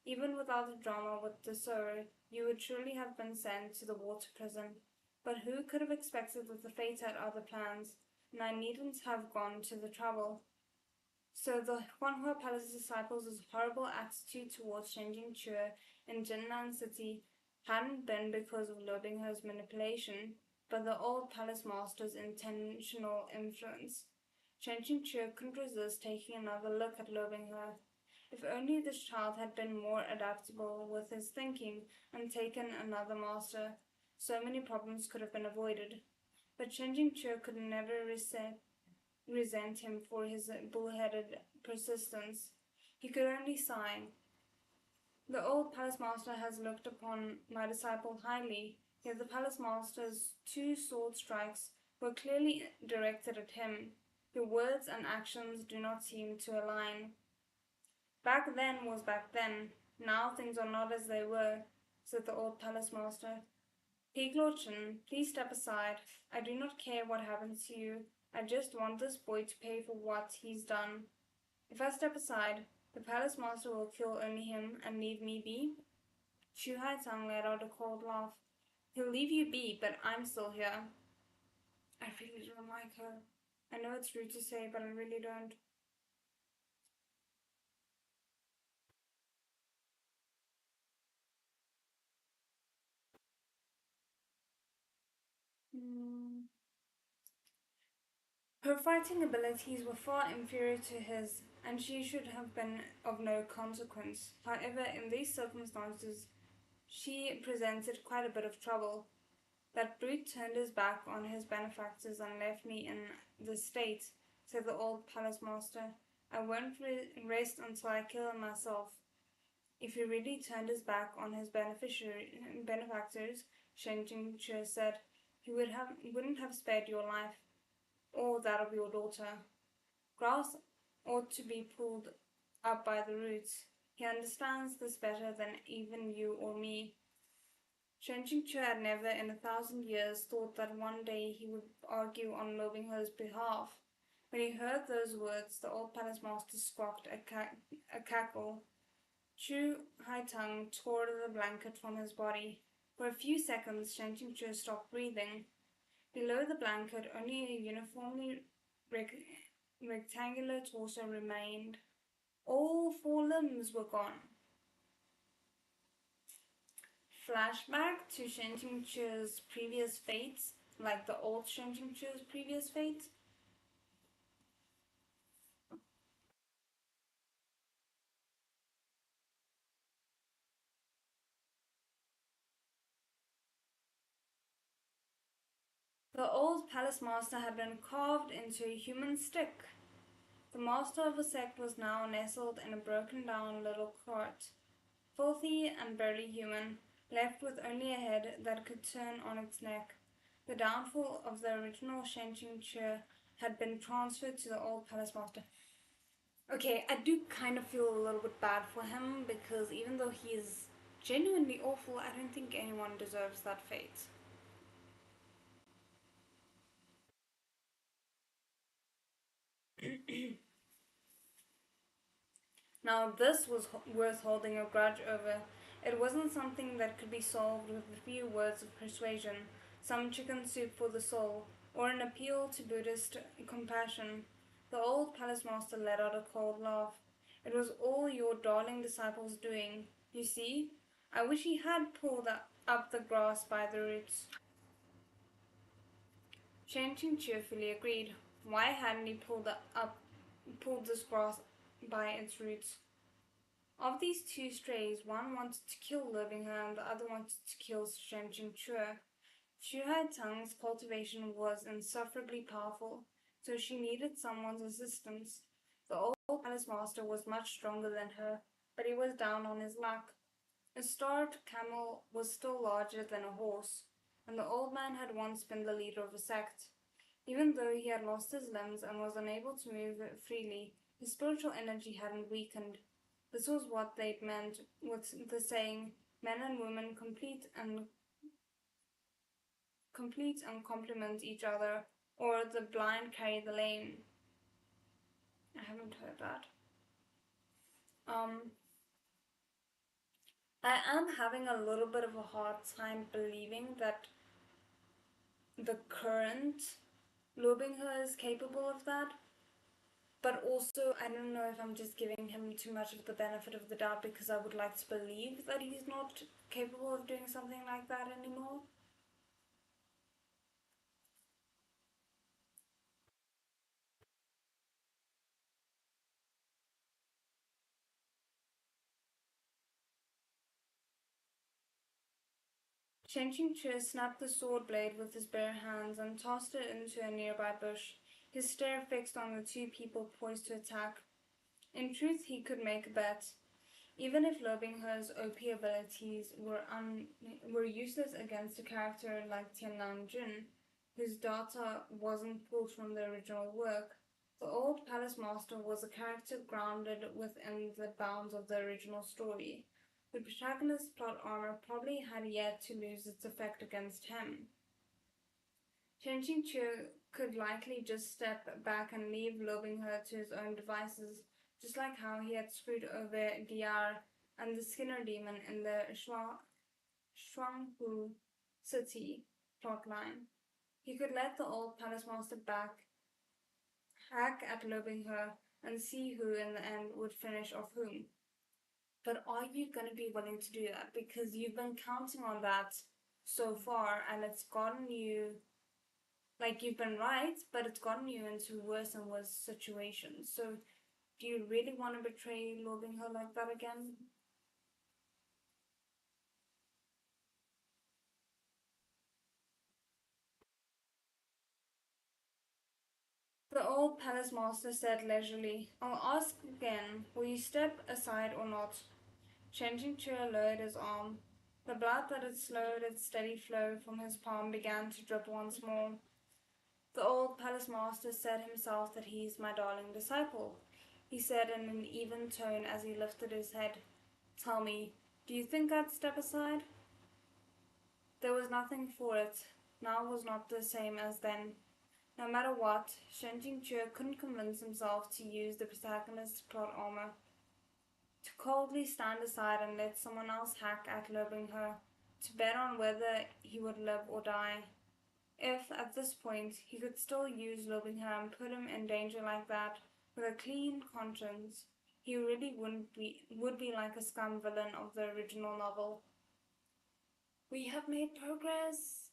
Even without the drama with the sorrow, you would surely have been sent to the water prison. But who could have expected that the fate had other plans, and I needn't have gone to the trouble. So the Huanhua Palace's disciples' horrible attitude towards Shenjing Chue in Jinnan City hadn't been because of Luobing He's manipulation, but the old palace master's intentional influence. Shenjing Chue couldn't resist taking another look at Luobing He. If only this child had been more adaptable with his thinking and taken another master, so many problems could have been avoided. But Shenjing Chue could never resent him for his bullheaded persistence. He could only sigh. The old palace master has looked upon my disciple highly, yet the palace master's two sword strikes were clearly directed at him. Your words and actions do not seem to align. Back then was back then. Now things are not as they were, said the old palace master. Piglochen, please step aside. I do not care what happens to you. I just want this boy to pay for what he's done. If I step aside, the palace master will kill only him and leave me be. Shu Haitang let out a cold laugh. He'll leave you be, but I'm still here. I really don't like her. I know it's rude to say, but I really don't. Mm. Her fighting abilities were far inferior to his, and she should have been of no consequence. However, in these circumstances, she presented quite a bit of trouble. That brute turned his back on his benefactors and left me in this state, said the old palace master. I won't rest until I kill him myself. If he really turned his back on his benefactors, Shen Jingche said, wouldn't have spared your life, or that of your daughter. Grass ought to be pulled up by the roots. He understands this better than even you or me. Shen Jingche had never in 1,000 years thought that one day he would argue on Lobingho's behalf. When he heard those words, the old palace master squawked a cackle. Chu Haitang tore the blanket from his body. For a few seconds, Shen Qingzhe stopped breathing. Below the blanket, only a uniformly rectangular torso remained. All four limbs were gone. Flashback to Shen Qingzhe's previous fates, like the old Shen Qingzhe's previous fate. The old palace master had been carved into a human stick. The master of the sect was now nestled in a broken-down little cart, filthy and barely human, left with only a head that could turn on its neck. The downfall of the original Shenqing Che had been transferred to the old palace master. Okay, I do kind of feel a little bit bad for him because even though he is genuinely awful, I don't think anyone deserves that fate. Now, this was worth holding a grudge over. It wasn't something that could be solved with a few words of persuasion, some chicken soup for the soul, or an appeal to Buddhist compassion. The old palace master let out a cold laugh. It was all your darling disciple's doing. You see, I wish he had pulled up the grass by the roots. Shantung cheerfully agreed. Why hadn't he pulled this grass by its roots? Of these two strays, one wanted to kill Living Her and the other wanted to kill Shen Chue. Xu Haitang's cultivation was insufferably powerful, so she needed someone's assistance. The old palace master was much stronger than her, but he was down on his luck. A starved camel was still larger than a horse, and the old man had once been the leader of a sect. Even though he had lost his limbs and was unable to move freely, his spiritual energy hadn't weakened. This was what they'd meant with the saying, men and women complete and complement each other, or the blind carry the lame. I haven't heard that. Um, I am having a little bit of a hard time believing that the current Lobinghe is capable of that. But also, I don't know if I'm just giving him too much of the benefit of the doubt because I would like to believe that he's not capable of doing something like that anymore. Shen Qingche snapped the sword blade with his bare hands and tossed it into a nearby bush, his stare fixed on the two people poised to attack. In truth, he could make a bet. Even if Lobinghe's OP abilities were useless against a character like Tiannan Jun, whose data wasn't pulled from the original work, the old palace master was a character grounded within the bounds of the original story. The protagonist's plot armor probably had yet to lose its effect against him. Chen Qingqiu could likely just step back and leave Lobinghe to his own devices, just like how he had screwed over Diar and the Skinner demon in the Shuanghu city plotline. He could let the old palace master back hack at loving her and see who in the end would finish off whom. But are you going to be willing to do that? Because you've been counting on that so far and it's gotten you, like, you've been right, but it's gotten you into worse and worse situations. So do you really want to betray loving her like that again? The old palace master said leisurely, I'll ask again, will you step aside or not? Changing Chua lowered his arm. The blood that had slowed its steady flow from his palm began to drip once more. The old palace master said himself that he's my darling disciple, he said in an even tone as he lifted his head. Tell me, do you think I'd step aside? There was nothing for it. Now was not the same as then. No matter what, Shen Jingque couldn't convince himself to use the protagonist's plot armor. To coldly stand aside and let someone else hack at loving her. To bet on whether he would live or die. If, at this point, he could still use loving her and put him in danger like that, with a clean conscience, he really would be like a scum villain of the original novel. We have made progress.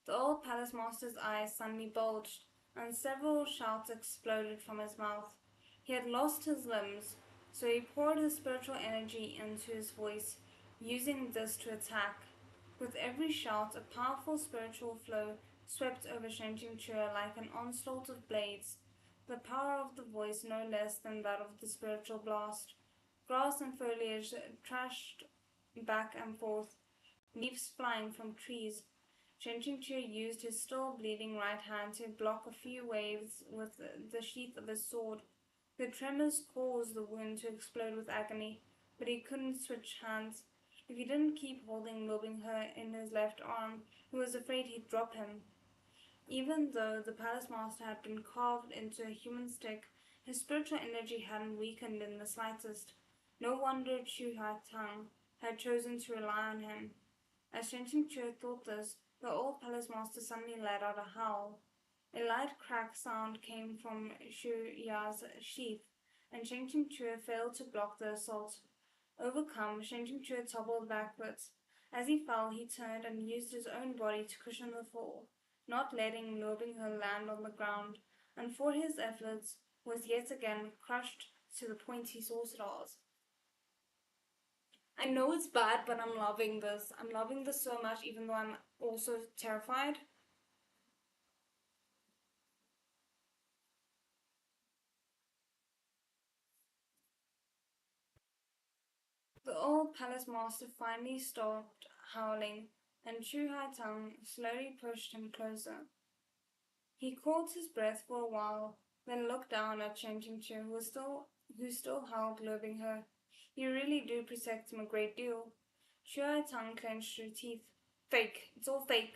The old palace master's eyes suddenly bulged, and several shouts exploded from his mouth. He had lost his limbs, so he poured his spiritual energy into his voice, using this to attack. With every shout, a powerful spiritual flow swept over Shenjing Chua like an onslaught of blades, the power of the voice no less than that of the spiritual blast. Grass and foliage trashed back and forth, leaves flying from trees. Shenjingqi used his still bleeding right hand to block a few waves with the sheath of his sword. The tremors caused the wound to explode with agony, but he couldn't switch hands. If he didn't keep holding Her in his left arm, he was afraid he'd drop him. Even though the palace master had been carved into a human stick, his spiritual energy hadn't weakened in the slightest. No wonder Chu Hai Tang had chosen to rely on him. As Shen Qingque thought this, the old palace master suddenly let out a howl. A light crack sound came from Shu Ya's sheath, and Shen Qingque failed to block the assault. Overcome, Shen Qingque toppled backwards. As he fell, he turned and used his own body to cushion the fall, not letting Luo Binghe land on the ground, and for his efforts was yet again crushed to the pointy stars. I know it's bad, but I'm loving this. I'm loving this so much, even though I'm also terrified. The old palace master finally stopped howling, and Chu Hai Tang slowly pushed him closer. He caught his breath for a while, then looked down at Chen Qingqu, who still held loving her. You really do protect him a great deal. Chu Hai Tang clenched her teeth. Fake. It's all fake.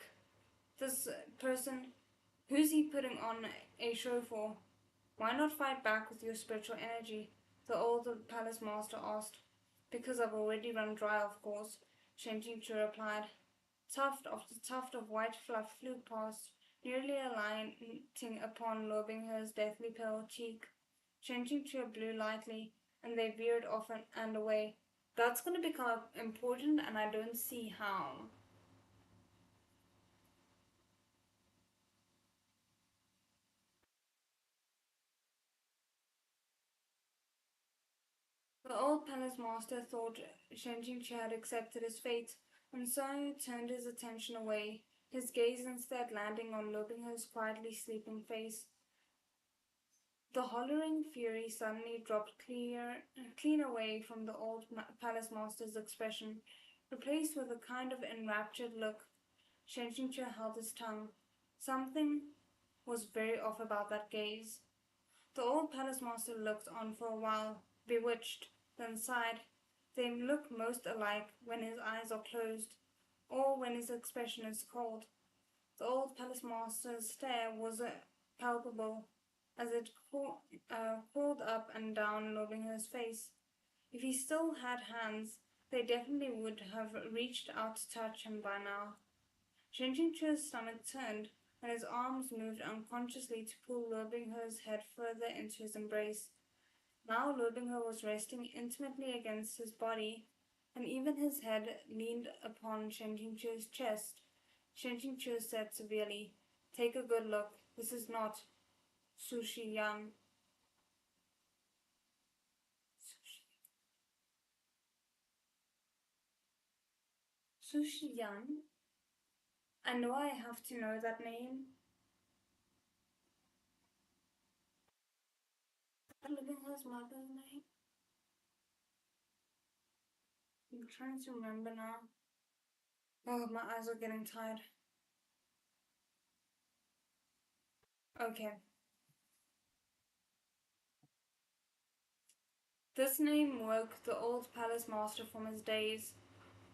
This person, who's he putting on a show for? Why not fight back with your spiritual energy? The old palace master asked. Because I've already run dry, of course, Shen Jingchu replied. Tuft after tuft of white fluff flew past, nearly alighting upon Lobingher's deathly pale cheek. Shen Jingchu blew lightly, and they veered off and away. That's going to become important, and I don't see how. The old palace master thought Shen Jingchu had accepted his fate, and so turned his attention away, his gaze instead landing on Lobingher's quietly sleeping face. The hollering fury suddenly dropped clean away from the old palace master's expression, replaced with a kind of enraptured look. Shen Jingchu held his tongue. Something was very off about that gaze. The old palace master looked on for a while, bewitched, then sighed. They look most alike when his eyes are closed, or when his expression is cold. The old palace master's stare was palpable, as it crawled up and down loving his face. If he still had hands, they definitely would have reached out to touch him by now. Shinjinchu's stomach turned, and his arms moved unconsciously to pull Lobingher's head further into his embrace. Now Lobingher was resting intimately against his body, and even his head leaned upon Shenjingchu's chest. Shenjingchu said severely, "Take a good look. This is not Sushi Yang." Sushi Yang? I know I have to know that name. Lobingher's mother's name? I'm trying to remember now. Oh, my eyes are getting tired. Okay. This name woke the old palace master from his daze.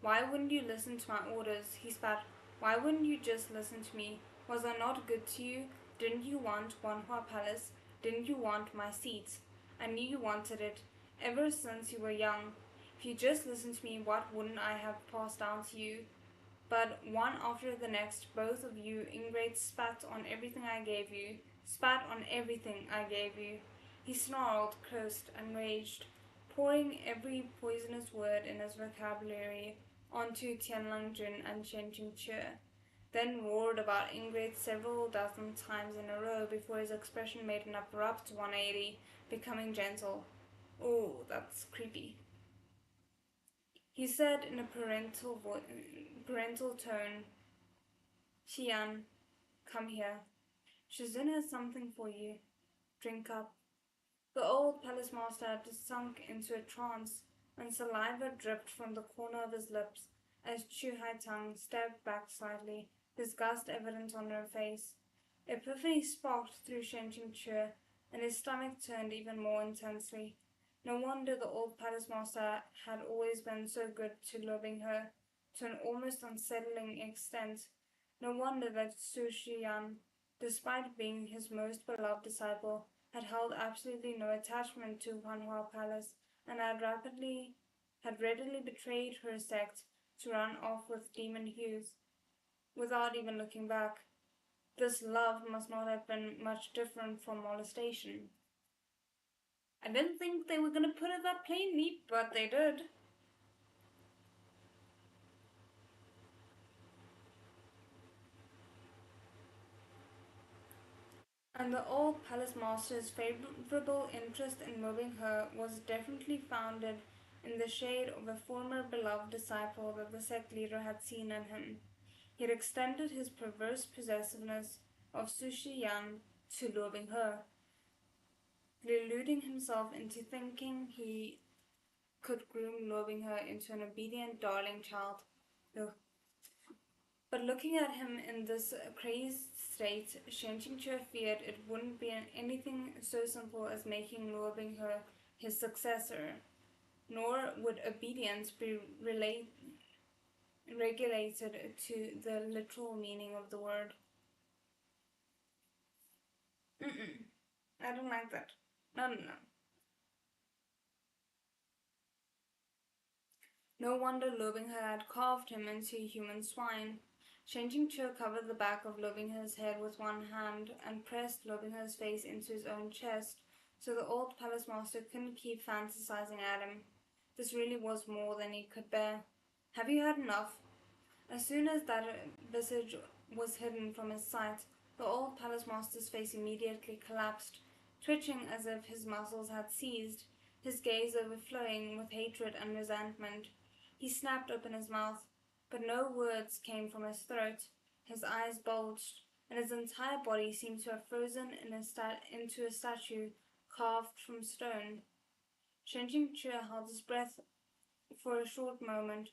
"Why wouldn't you listen to my orders?" he spat. "Why wouldn't you just listen to me? Was I not good to you? Didn't you want Wanhua Palace? Didn't you want my seat? I knew you wanted it, ever since you were young. If you just listened to me, what wouldn't I have passed down to you?" But one after the next, both of you ingrates spat on everything I gave you. Spat on everything I gave you. He snarled, cursed, and raged, pouring every poisonous word in his vocabulary onto Tianlangjun and Shenjingche, then roared about ingrates several dozen times in a row before his expression made an abrupt 180, becoming gentle. "Oh, that's creepy," he said in a parental tone. "Xiang, come here. Shizun has something for you. Drink up." The old palace master had sunk into a trance, and saliva dripped from the corner of his lips as Chu Hai-Tang stepped back slightly, disgust evident on her face. Epiphany sparked through Shen Qingque, and his stomach turned even more intensely. No wonder the old palace master had always been so good to loving her, to an almost unsettling extent. No wonder that Su Shiyan, despite being his most beloved disciple, had held absolutely no attachment to Wanhua Palace, and had readily betrayed her sect to run off with Demon Hughes, without even looking back. This love must not have been much different from molestation. I didn't think they were going to put it that plainly, but they did. And the old palace master's favorable interest in moving her was definitely founded in the shade of a former beloved disciple that the sect leader had seen in him. He had extended his perverse possessiveness of Sushi Yang to loving her, deluding himself into thinking he could groom loving her into an obedient darling child. Ugh. But looking at him in this crazed state, Shen Qingque feared it wouldn't be anything so simple as making Luo Binghe his successor, nor would obedience be regulated to the literal meaning of the word. Mm-mm. I don't like that. No, no, no. No wonder Lobinghe had carved him into human swine. Shen Qingque covered the back of Lobinghe's head with one hand and pressed Lobinghe's face into his own chest, so the old palace master couldn't keep fantasizing at him. This really was more than he could bear. "Have you had enough?" As soon as that visage was hidden from his sight, the old palace master's face immediately collapsed, twitching as if his muscles had seized, his gaze overflowing with hatred and resentment. He snapped open his mouth, but no words came from his throat. His eyes bulged, and his entire body seemed to have frozen into a statue carved from stone. Shen Jingque held his breath for a short moment.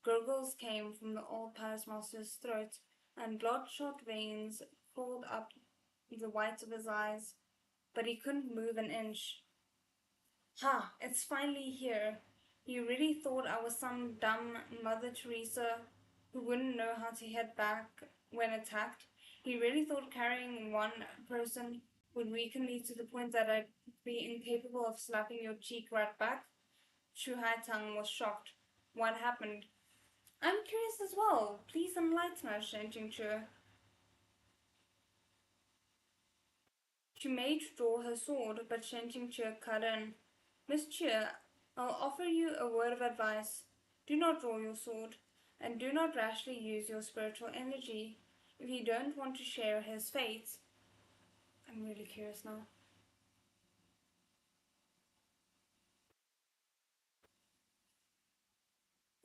Gurgles came from the old palace master's throat, and bloodshot veins crawled up the whites of his eyes, but he couldn't move an inch. "Ha! It's finally here. You really thought I was some dumb Mother Teresa who wouldn't know how to hit back when attacked? You really thought carrying one person would weaken me to the point that I'd be incapable of slapping your cheek right back?" Chu Hai Tang was shocked. "What happened?" "I'm curious as well. Please enlighten us, Shen Jingchu." She made draw her sword, but Shen Qingque cut in. Miss Qie, I'll offer you a word of advice. Do not draw your sword, and do not rashly use your spiritual energy if you don't want to share his fate. I'm really curious now.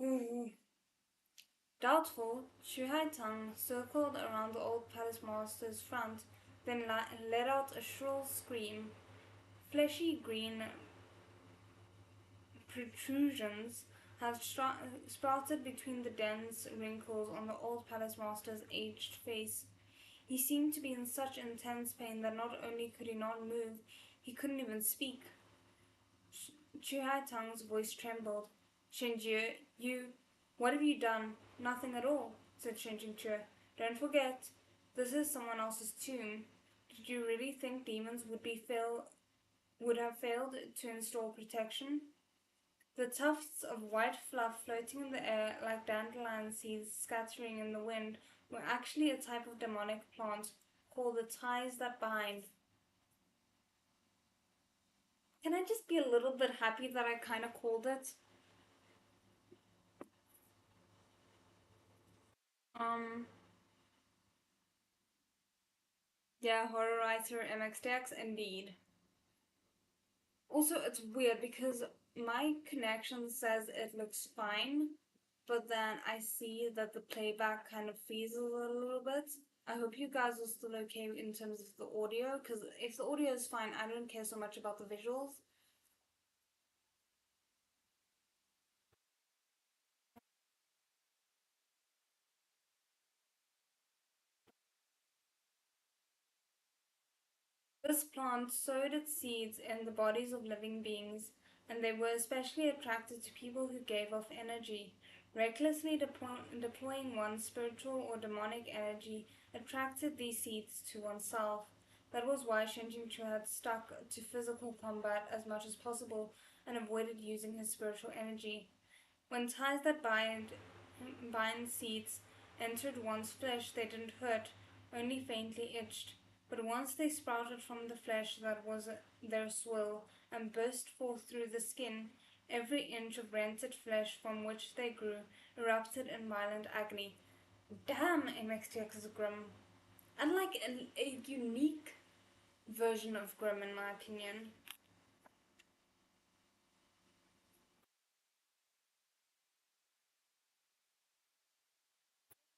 Ooh. Doubtful, Shu Tong circled around the old palace master's front, then let out a shrill scream. Fleshy green protrusions had sprouted between the dense wrinkles on the old palace master's aged face. He seemed to be in such intense pain that not only could he not move, he couldn't even speak. Chu Tong's voice trembled. Shenjie, what have you done? Nothing at all, said Shen Jingque. Don't forget, this is someone else's tomb. Did you really think demons would have failed to install protection? The tufts of white fluff floating in the air like dandelion seeds scattering in the wind were actually a type of demonic plant called the ties that bind. Can I just be a little bit happy that I kind of called it? Um, yeah, horror writer MXTX, indeed. Also, it's weird because my connection says it looks fine, but then I see that the playback kind of fizzles a little bit. I hope you guys are still okay in terms of the audio, because if the audio is fine, I don't care so much about the visuals. This plant sowed its seeds in the bodies of living beings, and they were especially attracted to people who gave off energy. Recklessly deploying one's spiritual or demonic energy attracted these seeds to oneself. That was why Shen Qingque had stuck to physical combat as much as possible and avoided using his spiritual energy. When ties that bind seeds entered one's flesh, they didn't hurt, only faintly itched. But once they sprouted from the flesh that was their swill and burst forth through the skin, every inch of rented flesh from which they grew erupted in violent agony. Damn, MXTX is grim. And like a unique version of grim, in my opinion.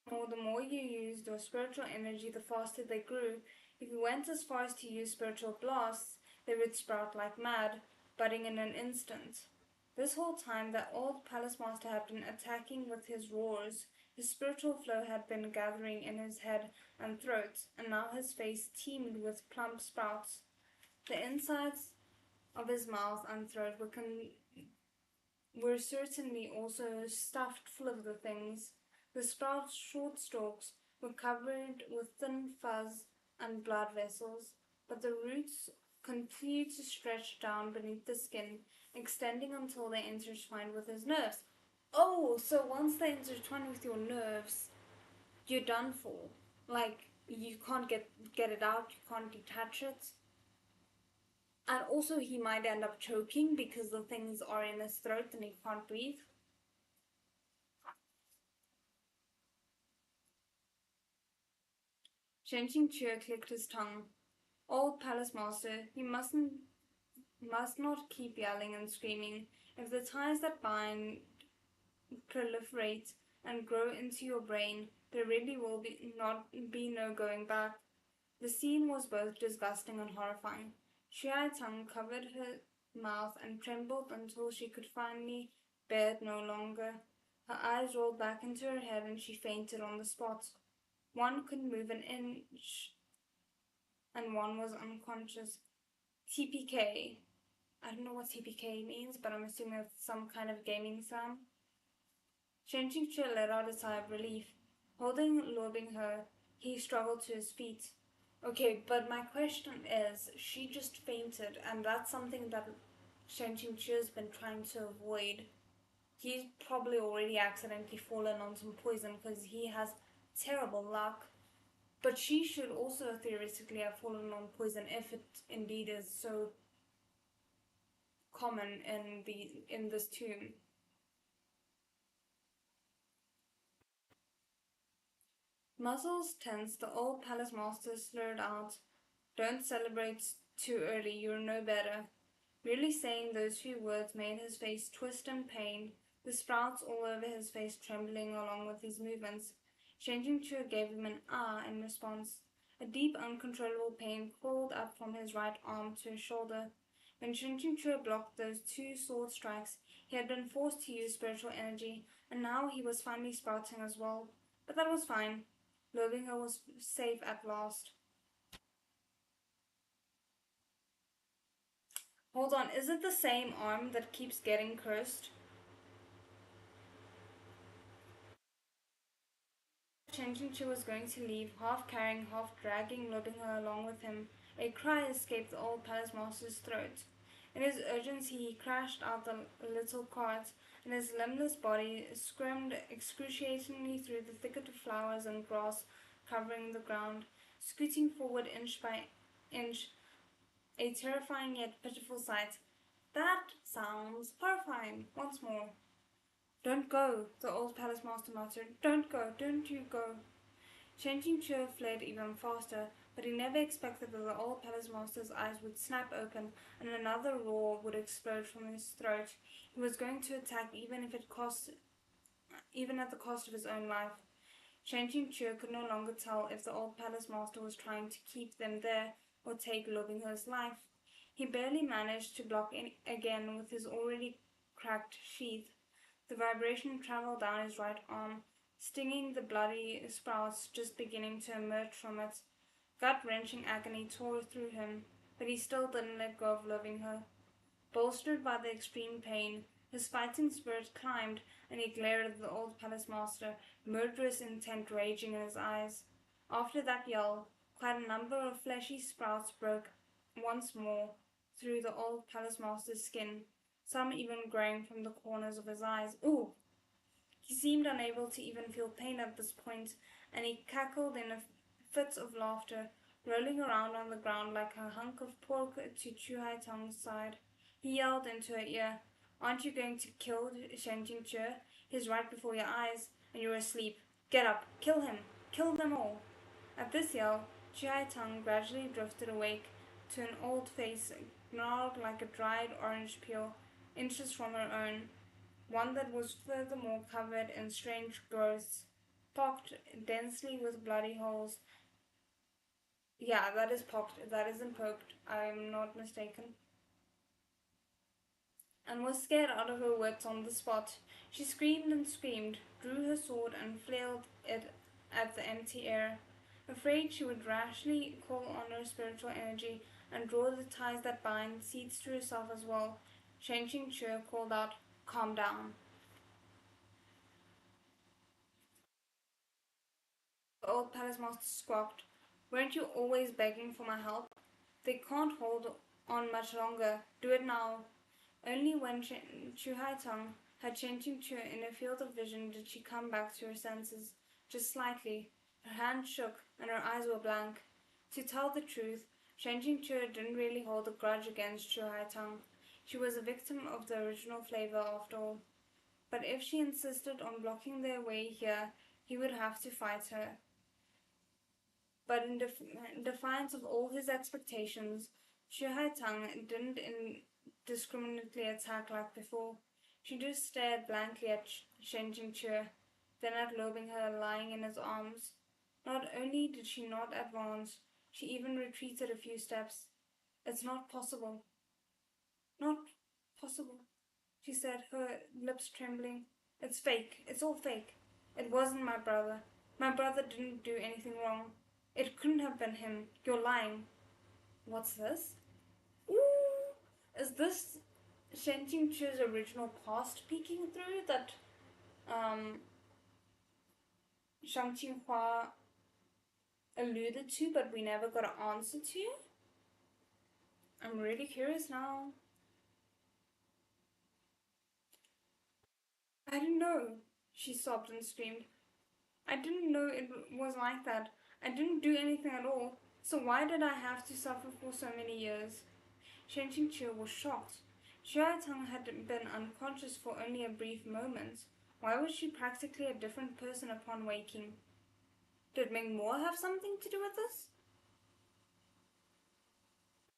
The more you used your spiritual energy, the faster they grew. If you went as far as to use spiritual blasts, they would sprout like mad, budding in an instant. This whole time that old palace master had been attacking with his roars, his spiritual flow had been gathering in his head and throat, and now his face teemed with plump sprouts. The insides of his mouth and throat were certainly also stuffed full of the things. The sprout's short stalks were covered with thin fuzz and blood vessels, but the roots continued to stretch down beneath the skin, extending until they intertwined with his nerves. Oh, so once they intertwine with your nerves, you're done for. Like, you can't get it out, you can't detach it. And also, he might end up choking because the things are in his throat and he can't breathe. Shen Qingque clicked his tongue. Old palace master, you must not keep yelling and screaming. If the ties that bind proliferate and grow into your brain, there really will be no going back. The scene was both disgusting and horrifying. Shuai Tang covered her mouth and trembled until she could finally bear it no longer. Her eyes rolled back into her head and she fainted on the spot. One couldn't move an inch and one was unconscious. TPK. I don't know what TPK means, but I'm assuming it's some kind of gaming sound. Shen Qingque let out a sigh of relief. Holding Luo Binghe, he struggled to his feet. Okay, but my question is, she just fainted, and that's something that Shen Qingque has been trying to avoid. He's probably already accidentally fallen on some poison because he has terrible luck. But she should also theoretically have fallen on poison if it indeed is so common in this tomb. Muscles tense, the old palace master slurred out, "Don't celebrate too early, you're no better." Merely saying those few words made his face twist in pain, the sprouts all over his face trembling along with his movements. Changing Chua gave him an "ah" in response. A deep, uncontrollable pain crawled up from his right arm to his shoulder. When Changing Chua blocked those two sword strikes, he had been forced to use spiritual energy, and now he was finally sprouting as well. But that was fine. Lobinger was safe at last. Hold on, is it the same arm that keeps getting cursed? Changing she was going to leave, half carrying, half dragging Lobinger along with him. A cry escaped the old palace master's throat. In his urgency, he crashed out the little cart, and his limbless body squirmed excruciatingly through the thicket of flowers and grass covering the ground, scooting forward inch by inch, a terrifying yet pitiful sight. That sounds horrifying. Once more. "Don't go," the old palace master muttered. "Don't go, don't you go." Changing Chur fled even faster, but he never expected that the old palace master's eyes would snap open and another roar would explode from his throat. He was going to attack even at the cost of his own life. Changing Chur could no longer tell if the old palace master was trying to keep them there or take Lobingher's life. He barely managed to block again with his already cracked sheath. The vibration travelled down his right arm, stinging the bloody sprouts just beginning to emerge from it. Gut-wrenching agony tore through him, but he still didn't let go of loving her. Bolstered by the extreme pain, his fighting spirit climbed, and he glared at the old palace master, murderous intent raging in his eyes. After that yell, quite a number of fleshy sprouts broke once more through the old palace master's skin, some even growing from the corners of his eyes. Ooh! He seemed unable to even feel pain at this point, and he cackled in a fit of laughter, rolling around on the ground like a hunk of pork to Chuhai Tong's side. He yelled into her ear, "Aren't you going to kill Shen Jingche? He's right before your eyes, and you're asleep. Get up, kill him, kill them all." At this yell, Chuhai Tong gradually drifted awake to an old face gnarled like a dried orange peel, inches from her own, one that was furthermore covered in strange growths, pocked densely with bloody holes. Yeah, that is pocked, that isn't poked, I'm not mistaken. And was scared out of her wits on the spot. She screamed and screamed, drew her sword and flailed it at the empty air, afraid she would rashly call on her spiritual energy and draw the ties that bind seeds to herself as well. Shen Qingque called out, "Calm down." The old palace master squawked, "Weren't you always begging for my help? They can't hold on much longer. Do it now." Only when Chuhai Tong had Chen Qingque in a field of vision did she come back to her senses, just slightly. Her hand shook, and her eyes were blank. To tell the truth, Shen Qingque didn't really hold a grudge against Chuhai Tong. She was a victim of the original flavor, after all. But if she insisted on blocking their way here, he would have to fight her. But in defiance of all his expectations, Shuhai Tang didn't indiscriminately attack like before. She just stared blankly at Shen Jingque, then at Lobinger lying in his arms. Not only did she not advance, she even retreated a few steps. "It's not possible. Not possible," she said, her lips trembling. "It's fake. It's all fake. It wasn't my brother. My brother didn't do anything wrong. It couldn't have been him. You're lying." What's this? Ooh! Is this Shen Qingque's original past peeking through that um, Shang Qinghua alluded to but we never got an answer to? I'm really curious now. "I didn't know," she sobbed and screamed. "I didn't know it was like that. I didn't do anything at all, so why did I have to suffer for so many years? Shen Qingqi was shocked. Xue Tang had been unconscious for only a brief moment. Why was she practically a different person upon waking? Did Ming Mo have something to do with this?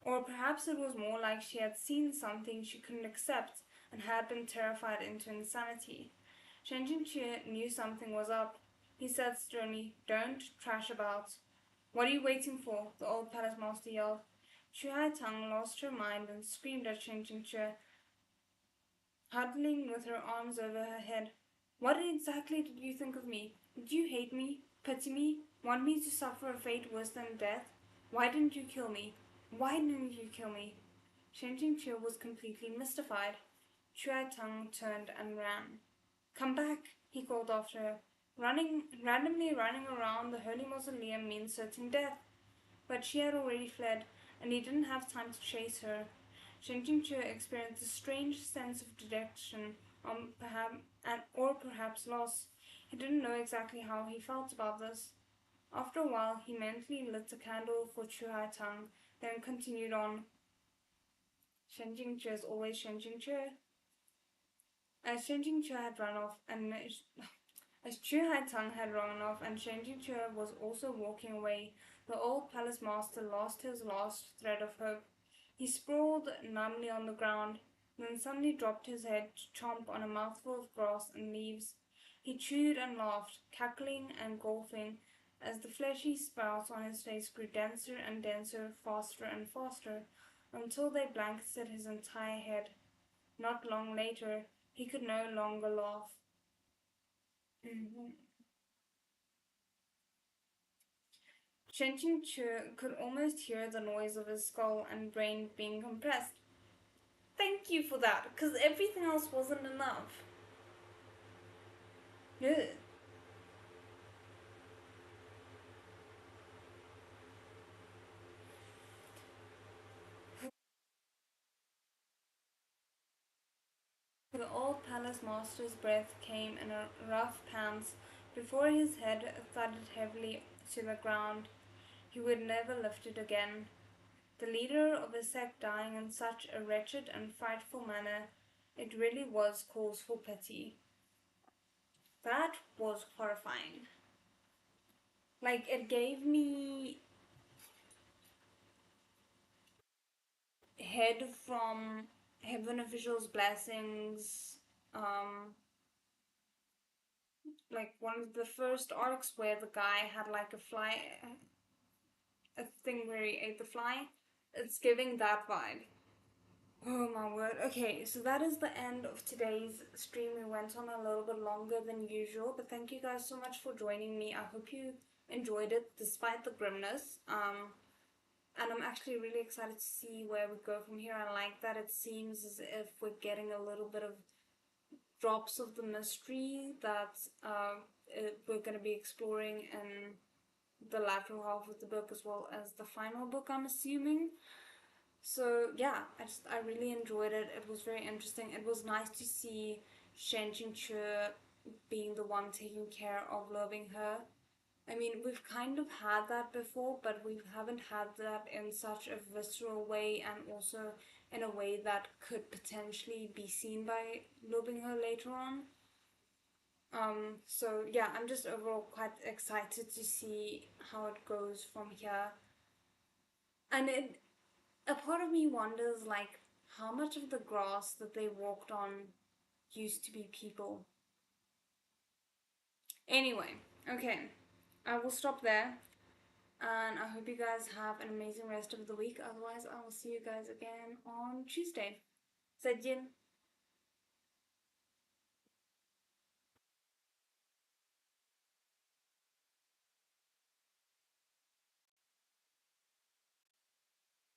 Or perhaps it was more like she had seen something she couldn't accept and had been terrified into insanity. Shen Qingqi knew something was up. He said sternly, "Don't trash about." "What are you waiting for?" the old palace master yelled. Shu Tang lost her mind and screamed at Shen Qingqi, huddling with her arms over her head. "What exactly did you think of me? Did you hate me? Pity me? Want me to suffer a fate worse than death? Why didn't you kill me? Why didn't you kill me?" Shen Qingqi was completely mystified. Shu Tang turned and ran. "Come back," he called after her. Randomly running around the holy mausoleum means certain death. But she had already fled, and he didn't have time to chase her. Shen Qingqi experienced a strange sense of dejection, or perhaps loss. He didn't know exactly how he felt about this. After a while, he mentally lit a candle for Chu Hai Tang, then continued on. Shen Qingqi is always Shen Qingqi. As Shen Qingqi had run off, and as Chu Hai Tang had run off and Shen Qingqi was also walking away, the old palace master lost his last thread of hope. He sprawled numbly on the ground, then suddenly dropped his head to chomp on a mouthful of grass and leaves. He chewed and laughed, cackling and golfing, as the fleshy sprouts on his face grew denser and denser, faster and faster, until they blanketed his entire head. Not long later, he could no longer laugh. Shen Qingqi could almost hear the noise of his skull and brain being compressed. "Thank you for that, because everything else wasn't enough." Ugh. The old palace master's breath came in a rough pants before his head thudded heavily to the ground. He would never lift it again. The leader of a sect dying in such a wretched and frightful manner, it really was cause for pity. That was horrifying. Like, it gave me head from Heaven Official's Blessings, um, like one of the first arcs where the guy had like a thing where he ate the fly. It's giving that vibe. Oh my word. Okay, so that is the end of today's stream. We went on a little bit longer than usual, but thank you guys so much for joining me. I hope you enjoyed it despite the grimness. And I'm actually really excited to see where we go from here. I like that it seems as if we're getting a little bit of drops of the mystery that we're going to be exploring in the lateral half of the book as well as the final book, I'm assuming. So yeah, I really enjoyed it. It was very interesting. It was nice to see Shen Qingqi being the one taking care of loving her. I mean, we've kind of had that before, but we haven't had that in such a visceral way and also in a way that could potentially be seen by loving her later on. So yeah, I'm just overall quite excited to see how it goes from here. And a part of me wonders, like, how much of the grass that they walked on used to be people. Anyway, okay, I will stop there. And I hope you guys have an amazing rest of the week. Otherwise, I will see you guys again on Tuesday. 再见。